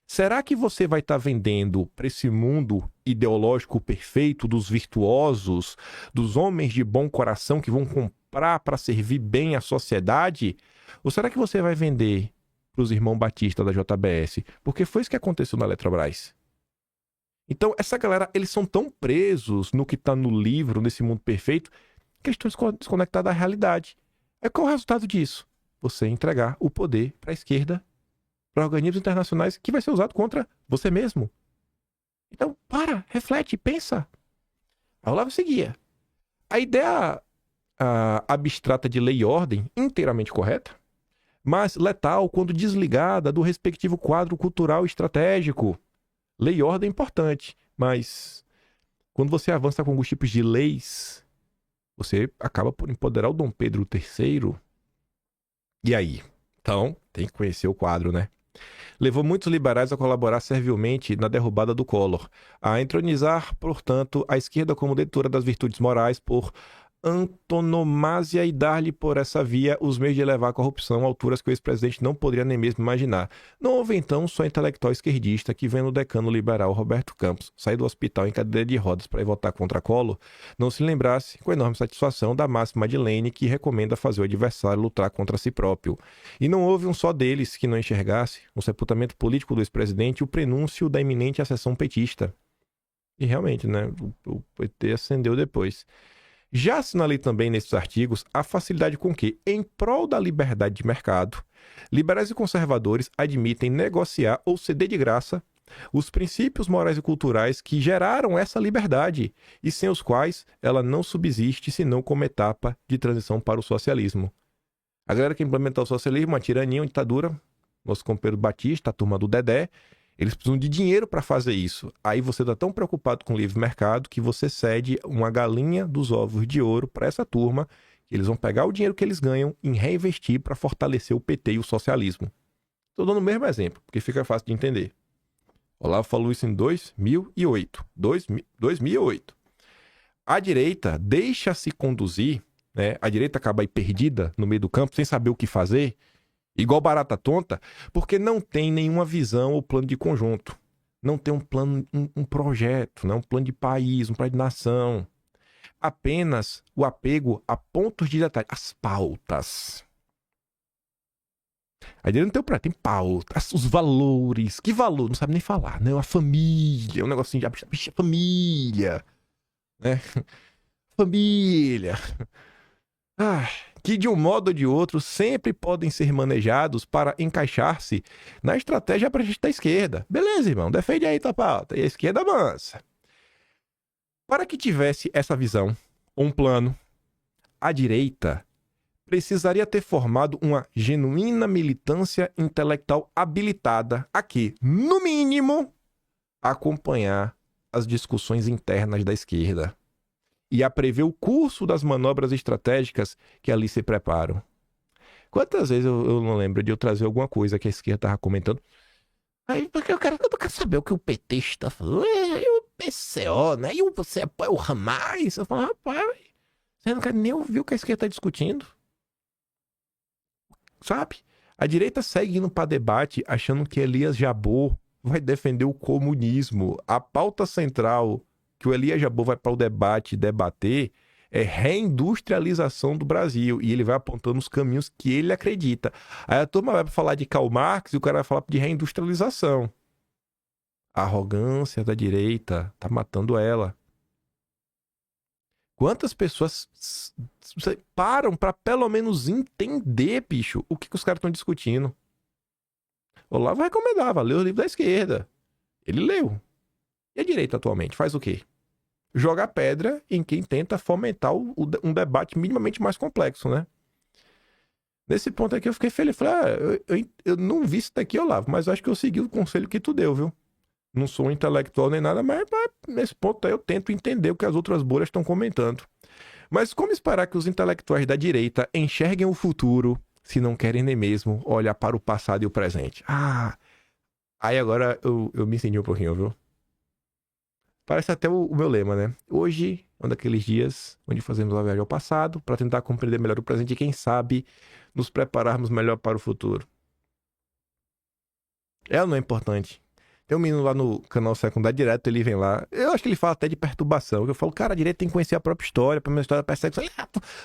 Será que você vai estar vendendo para esse mundo ideológico perfeito dos virtuosos, dos homens de bom coração que vão comprar para servir bem a sociedade? Ou será que você vai vender para os irmãos Batista da JBS? Porque foi isso que aconteceu na Eletrobras. Então, essa galera, eles são tão presos no que está no livro, nesse mundo perfeito, que eles estão desconectados da realidade. Aí qual é o resultado disso? Você entregar o poder para a esquerda, para organismos internacionais, que vai ser usado contra você mesmo. Então, reflete, pensa. A Olavo seguia. A ideia abstrata de lei e ordem, inteiramente correta, mas letal quando desligada do respectivo quadro cultural estratégico. Lei e ordem é importante, mas quando você avança com alguns tipos de leis, você acaba por empoderar o Dom Pedro III. E aí? Então, tem que conhecer o quadro, né? Levou muitos liberais a colaborar servilmente na derrubada do Collor, a entronizar, portanto, a esquerda como detentora das virtudes morais por antonomasia e dar-lhe por essa via os meios de levar a corrupção a alturas que o ex-presidente não poderia nem mesmo imaginar. Não houve então só intelectual esquerdista que, vendo o decano liberal Roberto Campos sair do hospital em cadeira de rodas para ir votar contra Collor, não se lembrasse com enorme satisfação da máxima de Lênin que recomenda fazer o adversário lutar contra si próprio. E não houve um só deles que não enxergasse, no sepultamento político do ex-presidente, o prenúncio da iminente ascensão petista. E realmente, né, o PT ascendeu depois. Já assinalei também nesses artigos a facilidade com que, em prol da liberdade de mercado, liberais e conservadores admitem negociar ou ceder de graça os princípios morais e culturais que geraram essa liberdade e sem os quais ela não subsiste senão como etapa de transição para o socialismo. A galera que implementou o socialismo, uma tirania, uma ditadura, nosso companheiro Batista, a turma do Dedé, eles precisam de dinheiro para fazer isso. Aí você está tão preocupado com o livre mercado que você cede uma galinha dos ovos de ouro para essa turma, que eles vão pegar o dinheiro que eles ganham e reinvestir para fortalecer o PT e o socialismo. Estou dando o mesmo exemplo, porque fica fácil de entender. Olavo falou isso em 2008. 2008. A direita deixa-se conduzir, né? A direita acaba aí perdida no meio do campo, sem saber o que fazer, igual barata tonta, porque não tem nenhuma visão ou plano de conjunto. Não tem um plano, um projeto, né? Um plano de país, um plano de nação. Apenas o apego a pontos de detalhe, as pautas. A direita não tem o projeto, tem pautas, os valores. Que valor? Não sabe nem falar, né? A família, um negocinho de família, né? Família. Que de um modo ou de outro sempre podem ser manejados para encaixar-se na estratégia da esquerda. Beleza, irmão, defende aí tua pauta. E a esquerda avança. Para que tivesse essa visão, um plano, a direita precisaria ter formado uma genuína militância intelectual habilitada a que, no mínimo, acompanhar as discussões internas da esquerda e a prever o curso das manobras estratégicas que ali se preparam. Quantas vezes eu não lembro de eu trazer alguma coisa que a esquerda estava comentando? Aí, porque eu quero saber o que o PT está falando. E o PCO, né? E você apoia o Hamas? Eu falo, rapaz, você não quer nem ouvir o que a esquerda está discutindo. Sabe? A direita segue indo para debate achando que Elias Jabbour vai defender o comunismo. A pauta central que o Elias Jabbour vai para o debate debater é reindustrialização do Brasil. E ele vai apontando os caminhos que ele acredita. Aí a turma vai falar de Karl Marx e o cara vai falar de reindustrialização. A arrogância da direita tá matando ela. Quantas pessoas param para pelo menos entender, bicho, o que os caras estão discutindo? O Olavo recomendava, leu o livro da esquerda. Ele leu. E a direita atualmente faz o quê? Joga pedra em quem tenta fomentar um debate minimamente mais complexo, né? Nesse ponto aqui eu fiquei feliz. Falei, eu não vi isso daqui, Olavo, mas acho que eu segui o conselho que tu deu, viu? Não sou um intelectual nem nada, mas nesse ponto aí eu tento entender o que as outras bolhas estão comentando. Mas como esperar que os intelectuais da direita enxerguem o futuro se não querem nem mesmo olhar para o passado e o presente? Aí agora eu me entendi um pouquinho, viu? Parece até o meu lema, né? Hoje é um daqueles dias onde fazemos uma viagem ao passado para tentar compreender melhor o presente e, quem sabe, nos prepararmos melhor para o futuro. Ela não é importante. Tem um menino lá no canal Secundário Direto, ele vem lá. Eu acho que ele fala até de perturbação. Eu falo, cara, a direita tem que conhecer a própria história, a minha história da perseguição. Ele,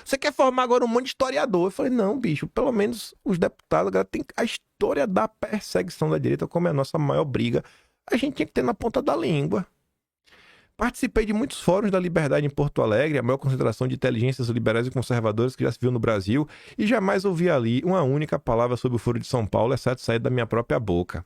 você quer formar agora um monte de historiador? Eu falei, não, bicho, pelo menos os deputados agora tem a história da perseguição da direita, como é a nossa maior briga. A gente tinha que ter na ponta da língua. Participei de muitos fóruns da Liberdade em Porto Alegre, a maior concentração de inteligências liberais e conservadoras que já se viu no Brasil, e jamais ouvi ali uma única palavra sobre o Foro de São Paulo, exceto sair da minha própria boca.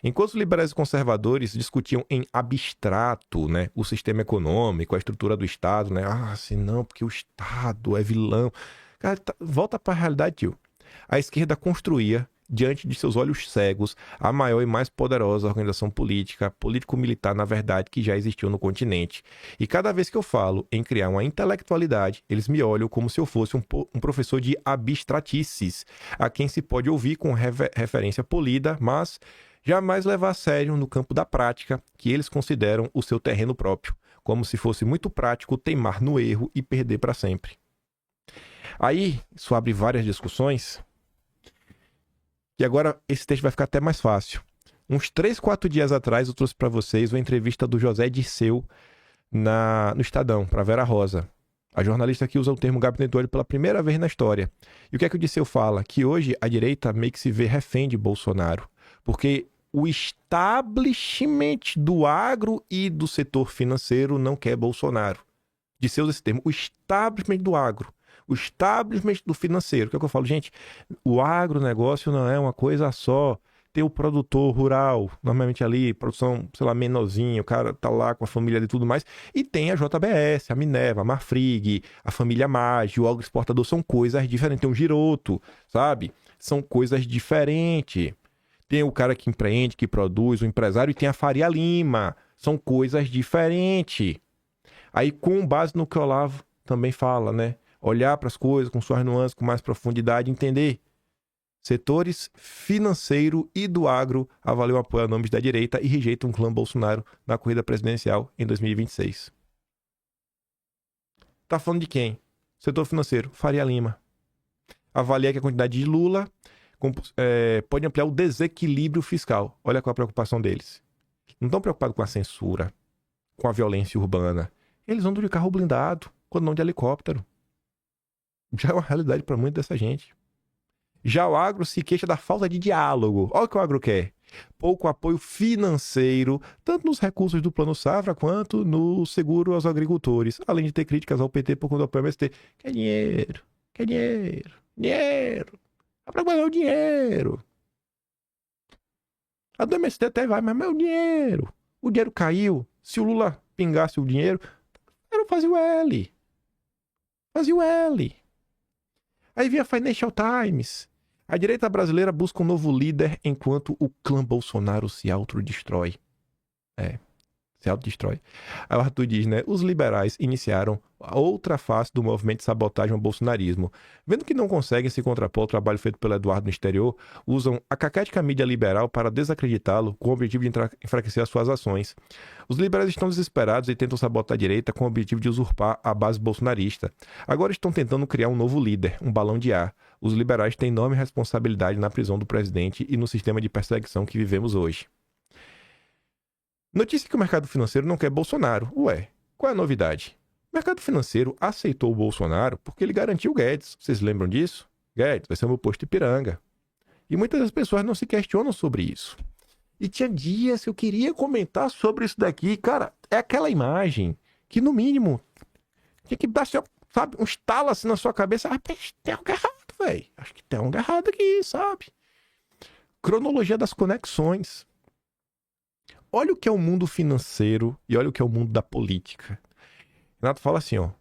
Enquanto os liberais e conservadores discutiam em abstrato, né, o sistema econômico, a estrutura do Estado, né, se não, porque o Estado é vilão. Cara, volta para a realidade, tio. A esquerda construía, diante de seus olhos cegos, a maior e mais poderosa organização política, político-militar, na verdade, que já existiu no continente. E cada vez que eu falo em criar uma intelectualidade, eles me olham como se eu fosse um professor de abstratices, a quem se pode ouvir com referência polida, mas jamais levar a sério no campo da prática, que eles consideram o seu terreno próprio, como se fosse muito prático teimar no erro e perder para sempre. Aí, isso abre várias discussões. E agora esse texto vai ficar até mais fácil. Uns 3, 4 dias atrás eu trouxe para vocês uma entrevista do José Dirceu no Estadão, para Vera Rosa. A jornalista que usa o termo gabinetório pela primeira vez na história. E o que é que o Dirceu fala? Que hoje a direita meio que se vê refém de Bolsonaro. Porque o establishment do agro e do setor financeiro não quer Bolsonaro. Dirceu usa esse termo, o establishment do agro. O establishment do financeiro. O que é que eu falo? Gente, o agronegócio não é uma coisa só. Tem o produtor rural, normalmente ali, produção, sei lá, menorzinha, o cara tá lá com a família e tudo mais. E tem a JBS, a Minerva, a Marfrig, a família Maggi, o agroexportador, são coisas diferentes. Tem o Giroto, sabe? São coisas diferentes. Tem o cara que empreende, que produz, o empresário, e tem a Faria Lima. São coisas diferentes. Aí, com base no que o Olavo também fala, né? Olhar para as coisas com suas nuances, com mais profundidade, entender. Setores financeiro e do agro avaliam o apoio a nomes da direita e rejeitam o clã Bolsonaro na corrida presidencial em 2026. Tá falando de quem? Setor financeiro, Faria Lima. Avalia que a quantidade de Lula pode ampliar o desequilíbrio fiscal. Olha qual a preocupação deles. Não estão preocupados com a censura, com a violência urbana. Eles andam de carro blindado, quando não de helicóptero. Já é uma realidade para muita dessa gente. Já o agro se queixa da falta de diálogo. Olha o que o agro quer. Pouco apoio financeiro, tanto nos recursos do Plano Safra, quanto no seguro aos agricultores. Além de ter críticas ao PT por conta do apoio ao MST. Quer dinheiro, quer dinheiro, dinheiro. A problema é o dinheiro. A do MST até vai, mas é o dinheiro. O dinheiro caiu. Se o Lula pingasse o dinheiro, era fazer o L. Fazia o L. Aí via Financial Times. A direita brasileira busca um novo líder enquanto o clã Bolsonaro se autodestrói. Se autodestrói. Aí o Arthur diz, né? Os liberais iniciaram a outra face do movimento de sabotagem ao bolsonarismo. Vendo que não conseguem se contrapor ao trabalho feito pelo Eduardo no exterior, usam a caquética mídia liberal para desacreditá-lo com o objetivo de enfraquecer as suas ações. Os liberais estão desesperados e tentam sabotar a direita com o objetivo de usurpar a base bolsonarista. Agora estão tentando criar um novo líder, um balão de ar. Os liberais têm enorme responsabilidade na prisão do presidente e no sistema de perseguição que vivemos hoje. Notícia que o mercado financeiro não quer Bolsonaro. Ué, qual é a novidade? O mercado financeiro aceitou o Bolsonaro porque ele garantiu o Guedes. Vocês lembram disso? Guedes vai ser o meu posto Ipiranga. E muitas das pessoas não se questionam sobre isso. E tinha dias que eu queria comentar sobre isso daqui. Cara, é aquela imagem que, no mínimo, tinha que dar, sabe, um estalo assim na sua cabeça. Ah, tem algo errado, velho. Acho que tem algo errado aqui, sabe? Cronologia das conexões. Olha o que é o mundo financeiro e olha o que é o mundo da política. Renato fala assim, ó,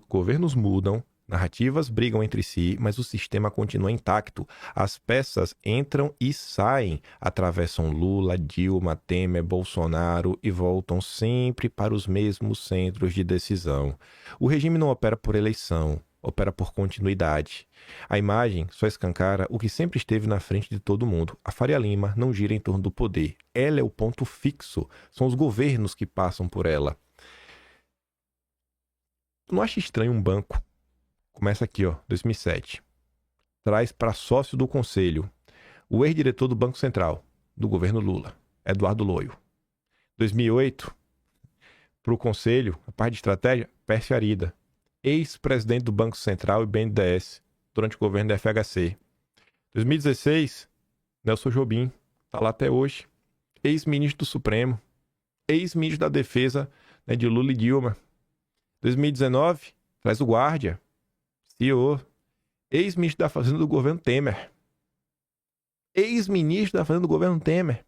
governos mudam, narrativas brigam entre si, mas o sistema continua intacto. As peças entram e saem, atravessam Lula, Dilma, Temer, Bolsonaro e voltam sempre para os mesmos centros de decisão. O regime não opera por eleição, opera por continuidade. A imagem só escancara o que sempre esteve na frente de todo mundo. A Faria Lima não gira em torno do poder. Ela é o ponto fixo. São os governos que passam por ela. Tu não acha estranho um banco? Começa aqui, ó, 2007. Traz para sócio do conselho o ex-diretor do Banco Central, do governo Lula, Eduardo Loio. 2008, para o conselho, a parte de estratégia, Pércio Arida, ex-presidente do Banco Central e BNDES, durante o governo da FHC. 2016, Nelson Jobim, está lá até hoje. Ex-ministro do Supremo, ex-ministro da Defesa, né, de Lula e Dilma. 2019, traz o Guardia, CEO, ex-ministro da Fazenda do governo Temer. Ex-ministro da Fazenda do governo Temer.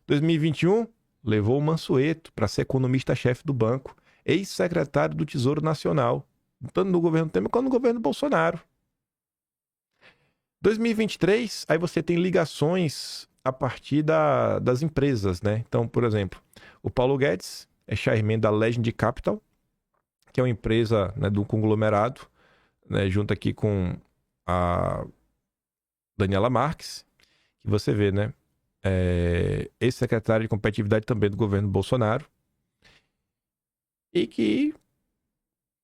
2021, levou o Mansueto para ser economista-chefe do banco. Ex-secretário do Tesouro Nacional, tanto no governo Temer quanto no governo Bolsonaro. 2023, aí você tem ligações a partir das empresas, né? Então, por exemplo, o Paulo Guedes é chairman da Legend Capital, que é uma empresa, né, do conglomerado, né, junto aqui com a Daniela Marques, que você vê, né? Ex-secretário de competitividade também do governo Bolsonaro. E que,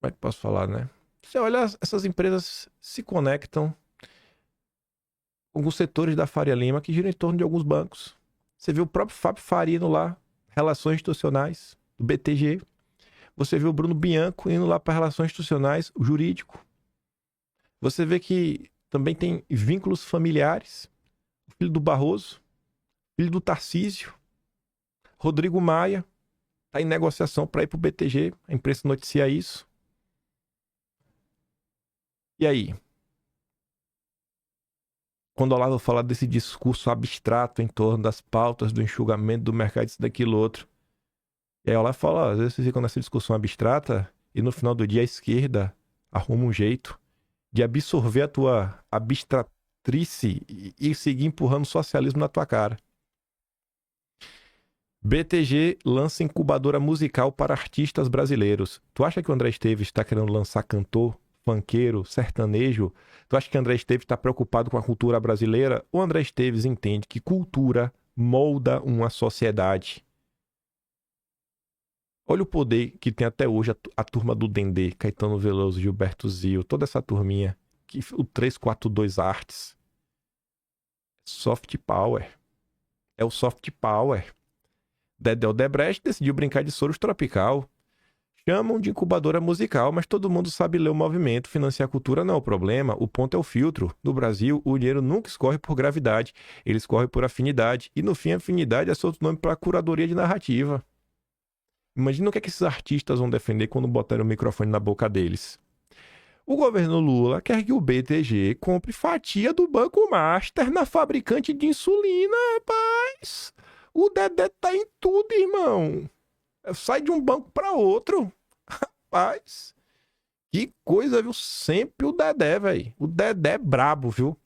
como é que posso falar, né? Você olha, essas empresas se conectam com alguns setores da Faria Lima que giram em torno de alguns bancos. Você vê o próprio Fábio Faria indo lá, Relações Institucionais, do BTG. Você vê o Bruno Bianco indo lá para Relações Institucionais, o jurídico. Você vê que também tem vínculos familiares. O filho do Barroso, filho do Tarcísio, Rodrigo Maia, está em negociação para ir para o BTG. A imprensa noticia isso. E aí? Quando o Olavo fala desse discurso abstrato em torno das pautas, do enxugamento do mercado, isso, daquilo, outro. E aí o Olavo fala, às vezes vocês ficam nessa discussão abstrata e no final do dia a esquerda arruma um jeito de absorver a tua abstratrice e seguir empurrando o socialismo na tua cara. BTG lança incubadora musical para artistas brasileiros. Tu acha que o André Esteves está querendo lançar cantor, funkeiro, sertanejo? Tu acha que o André Esteves está preocupado com a cultura brasileira? O André Esteves entende que cultura molda uma sociedade. Olha o poder que tem até hoje a turma do Dendê, Caetano Veloso, Gilberto Gil, toda essa turminha, o 342 Arts. Soft power. É o soft power. Dedé Odebrecht decidiu brincar de Soros Tropical. Chamam de incubadora musical, mas todo mundo sabe ler o movimento. Financiar a cultura não é o problema, o ponto é o filtro. No Brasil, o dinheiro nunca escorre por gravidade, ele escorre por afinidade. E no fim, a afinidade é só outro nome para curadoria de narrativa. Imagina o que é que esses artistas vão defender quando botarem o microfone na boca deles. O governo Lula quer que o BTG compre fatia do Banco Master na fabricante de insulina, rapaz. O Dedé tá em tudo, irmão. Sai de um banco para outro. Rapaz. Que coisa, viu? Sempre o Dedé, velho. O Dedé é brabo, viu?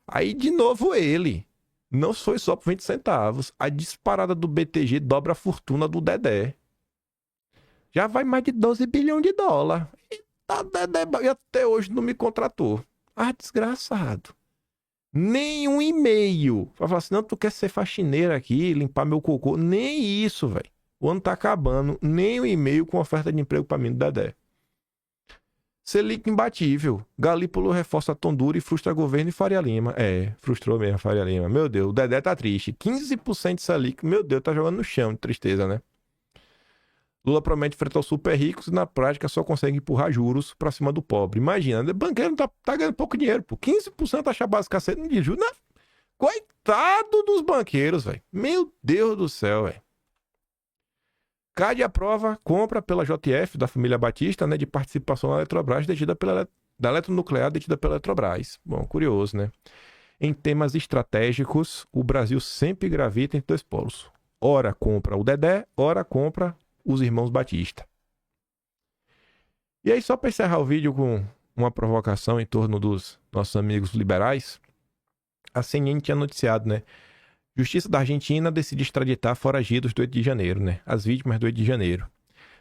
Aí, de novo, ele. Não foi só por 20 centavos. A disparada do BTG dobra a fortuna do Dedé. Já vai mais de 12 bilhões de dólares. E tá Dedé, e até hoje não me contratou. Ah, desgraçado. Nem um e-mail. Pra falar assim, não, tu quer ser faxineira aqui, limpar meu cocô. Nem isso, velho. O ano tá acabando. Nem um e-mail com oferta de emprego pra mim do Dedé. Selic imbatível. Galípolo reforça a tondura e frustra governo e Faria Lima. É, frustrou mesmo a Faria Lima. Meu Deus, o Dedé tá triste. 15% de Selic. Meu Deus, tá jogando no chão de tristeza, né? Lula promete enfrentar os super ricos e na prática só consegue empurrar juros pra cima do pobre. Imagina, o banqueiro tá ganhando pouco dinheiro, pô. 15% taxa básica cacete de juros. Não. Coitado dos banqueiros, velho. Meu Deus do céu, velho. CAD aprova compra pela JF da família Batista, né, de participação na Eletrobras, da eletronuclear detida pela Eletrobras. Bom, curioso, né? Em temas estratégicos, o Brasil sempre gravita entre dois polos. Ora compra o Dedé, ora compra os irmãos Batista. E aí, só para encerrar o vídeo com uma provocação em torno dos nossos amigos liberais, a CNN tinha noticiado, né? Justiça da Argentina decide extraditar foragidos do 8 de janeiro, né? As vítimas do 8 de janeiro.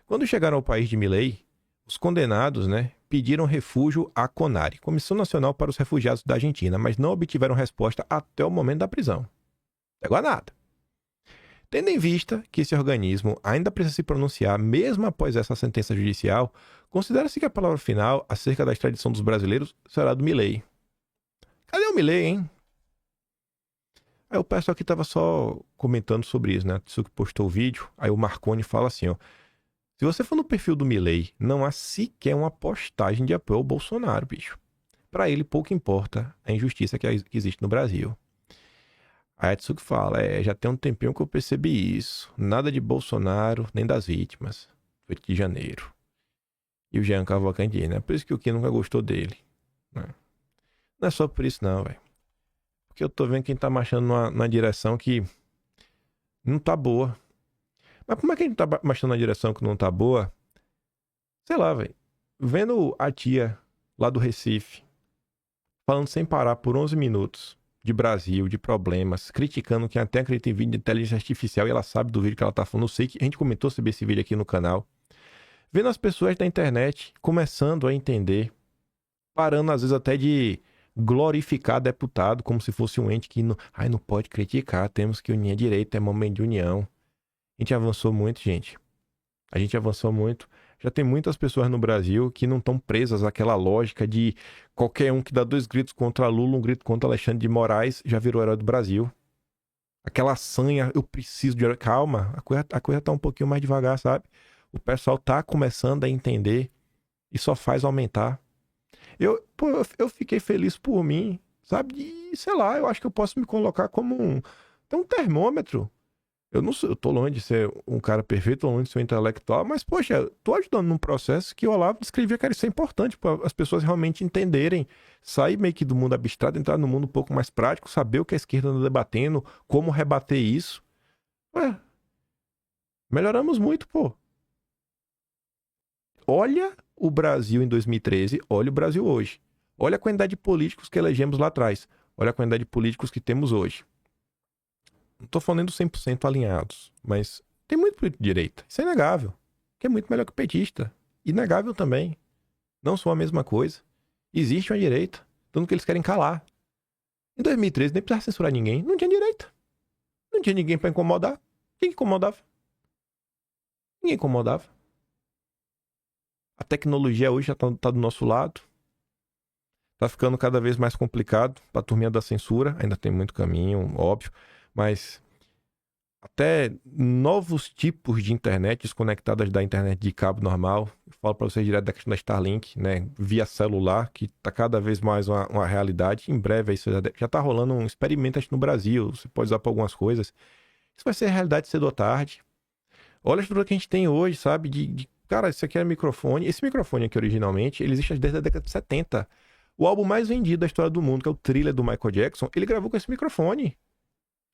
Quando chegaram ao país de Milei, os condenados, né, pediram refúgio à CONARE, Comissão Nacional para os Refugiados da Argentina, mas não obtiveram resposta até o momento da prisão. Pegou a nada. Tendo em vista que esse organismo ainda precisa se pronunciar mesmo após essa sentença judicial, considera-se que a palavra final acerca da extradição dos brasileiros será do Milei. Cadê o Milei, hein? Aí o pessoal aqui tava só comentando sobre isso, né? Isso que postou o vídeo. Aí o Marconi fala assim, ó. Se você for no perfil do Milei, não há sequer uma postagem de apoio ao Bolsonaro, bicho. Pra ele, pouco importa a injustiça que existe no Brasil. A Etsuki fala, já tem um tempinho que eu percebi isso. Nada de Bolsonaro, nem das vítimas. 8 de janeiro. E o Jean Cavalcanti, né? Por isso que o Kim nunca gostou dele. Né? Não é só por isso não, velho. Porque eu tô vendo quem tá marchando numa direção que não tá boa. Mas como é que a gente tá marchando numa direção que não tá boa? Sei lá, velho. Vendo a tia lá do Recife falando sem parar por 11 minutos de Brasil, de problemas, criticando quem até acredita em vídeo de inteligência artificial e ela sabe do vídeo que ela tá falando. Eu sei que a gente comentou sobre esse vídeo aqui no canal. Vendo as pessoas da internet começando a entender, parando às vezes até de glorificar deputado como se fosse um ente que não pode criticar, temos que unir a direita, é momento de união. A gente avançou muito, gente. A gente avançou muito. Já tem muitas pessoas no Brasil que não estão presas àquela lógica de qualquer um que dá 2 gritos contra Lula, um grito contra Alexandre de Moraes, já virou herói do Brasil. Aquela sanha, eu preciso de herói. Calma, a coisa tá um pouquinho mais devagar, sabe? O pessoal tá começando a entender e só faz aumentar. Eu fiquei feliz por mim, sabe? E, sei lá, eu acho que eu posso me colocar como um termômetro. Eu não sou, eu tô longe de ser um cara perfeito, tô longe de ser um intelectual, mas, poxa, tô ajudando num processo que o Olavo descrevia que era isso é importante para as pessoas realmente entenderem, sair meio que do mundo abstrato, entrar no mundo um pouco mais prático, saber o que a esquerda anda debatendo, como rebater isso. Ué, melhoramos muito, pô. Olha o Brasil em 2013, olha o Brasil hoje. Olha a quantidade de políticos que elegemos lá atrás. Olha a quantidade de políticos que temos hoje. Não tô falando 100% alinhados, mas tem muito político de direita. Isso é inegável. Que é muito melhor que petista. Inegável também. Não são a mesma coisa. Existe uma direita, tanto que eles querem calar. Em 2013 nem precisava censurar ninguém. Não tinha direita. Não tinha ninguém pra incomodar. Quem incomodava? Ninguém incomodava. A tecnologia hoje já tá do nosso lado. Tá ficando cada vez mais complicado pra turminha da censura. Ainda tem muito caminho, óbvio. Mas até novos tipos de internet desconectadas da internet de cabo normal. Eu falo pra vocês direto da questão da Starlink, né? Via celular, que tá cada vez mais uma realidade. Em breve isso já tá rolando um experimento no Brasil. Você pode usar pra algumas coisas. Isso vai ser realidade cedo ou tarde. Olha a estrutura que a gente tem hoje, sabe? Cara, isso aqui é microfone. Esse microfone aqui, originalmente, ele existe desde a década de 70. O álbum mais vendido da história do mundo, que é o Thriller do Michael Jackson, ele gravou com esse microfone.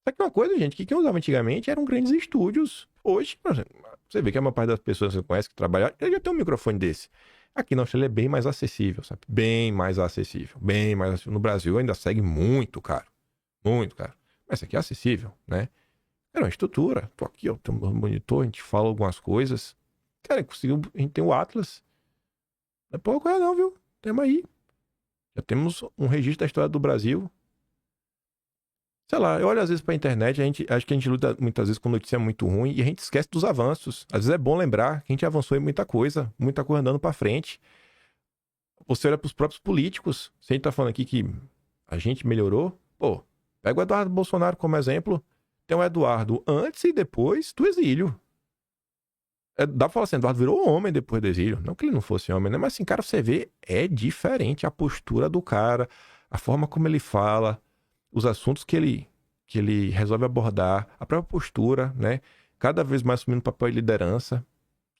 Só que uma coisa, gente, que quem usava antigamente eram grandes estúdios. Hoje, por exemplo, você vê que a maior parte das pessoas que você conhece que trabalham, já tem um microfone desse. Aqui na Austrália é bem mais acessível, sabe? Bem mais acessível. Bem mais acessível. No Brasil ainda segue muito caro. Muito caro. Essa aqui é acessível, né? Era uma estrutura. Tô aqui, ó, tem um monitor, a gente fala algumas coisas. Cara, a gente tem o Atlas. Não é pouco, não, viu? Temos aí. Já temos um registro da história do Brasil. Sei lá, eu olho às vezes pra internet, acho que a gente luta muitas vezes com notícia muito ruim e a gente esquece dos avanços. Às vezes é bom lembrar que a gente avançou em muita coisa andando pra frente. Você olha pros próprios políticos. Se a gente tá falando aqui que a gente melhorou, pô, pega o Eduardo Bolsonaro como exemplo. Tem o Eduardo antes e depois do exílio. Dá pra falar assim, Eduardo virou homem depois do exílio. Não que ele não fosse homem, né? Mas assim, cara, você vê, é diferente a postura do cara, a forma como ele fala, os assuntos que ele resolve abordar, a própria postura, né? Cada vez mais assumindo papel de liderança,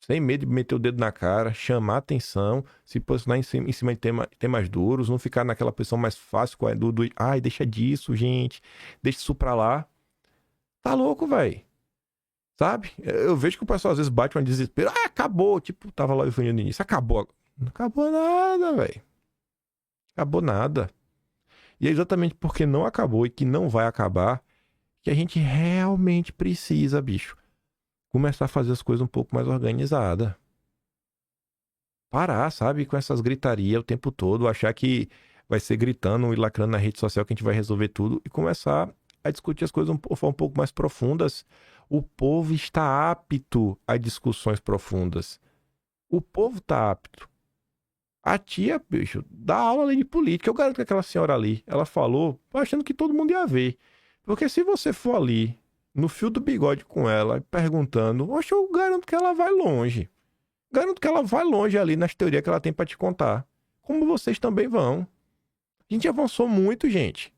sem medo de meter o dedo na cara, chamar atenção, se posicionar em cima de temas duros, não ficar naquela posição mais fácil ai, deixa disso, gente, deixa isso pra lá. Tá louco, velho. Sabe? Eu vejo que o pessoal às vezes bate um desespero. Ah, acabou. Tipo, tava lá no início. Acabou. Não acabou nada, velho. Acabou nada. E é exatamente porque não acabou e que não vai acabar que a gente realmente precisa, bicho, começar a fazer as coisas um pouco mais organizadas. Parar, sabe? Com essas gritarias o tempo todo. Achar que vai ser gritando e lacrando na rede social que a gente vai resolver tudo. E começar a discutir as coisas um pouco mais profundas. O povo está apto a discussões profundas. O povo está apto. A tia, bicho, dá aula ali de política. Eu garanto que aquela senhora ali, ela falou achando que todo mundo ia ver. Porque se você for ali, no fio do bigode com ela, perguntando, oxe, eu garanto que ela vai longe. Garanto que ela vai longe ali nas teorias que ela tem para te contar. Como vocês também vão. A gente avançou muito, gente.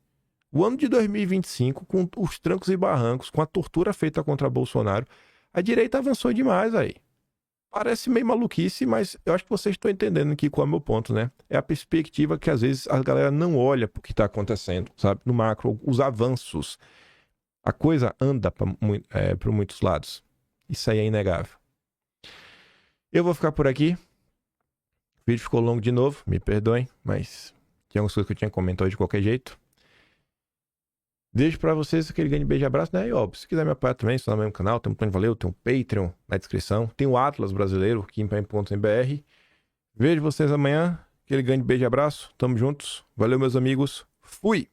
O ano de 2025, com os trancos e barrancos, com a tortura feita contra Bolsonaro, a direita avançou demais aí. Parece meio maluquice, mas eu acho que vocês estão entendendo aqui qual é o meu ponto, né? É a perspectiva que às vezes a galera não olha pro que tá acontecendo, sabe? No macro, os avanços. A coisa anda para muitos lados. Isso aí é inegável. Eu vou ficar por aqui. O vídeo ficou longo de novo, me perdoem, mas tinha algumas coisas que eu tinha comentado de qualquer jeito. Deixo pra vocês aquele grande beijo e abraço, né? E óbvio, se quiser me apoiar também, estou no mesmo canal, tem um plano de valeu, tem um Patreon na descrição, tem o Atlas brasileiro, aqui em pem.br. Vejo vocês amanhã, aquele grande beijo e abraço, tamo juntos, valeu meus amigos, fui!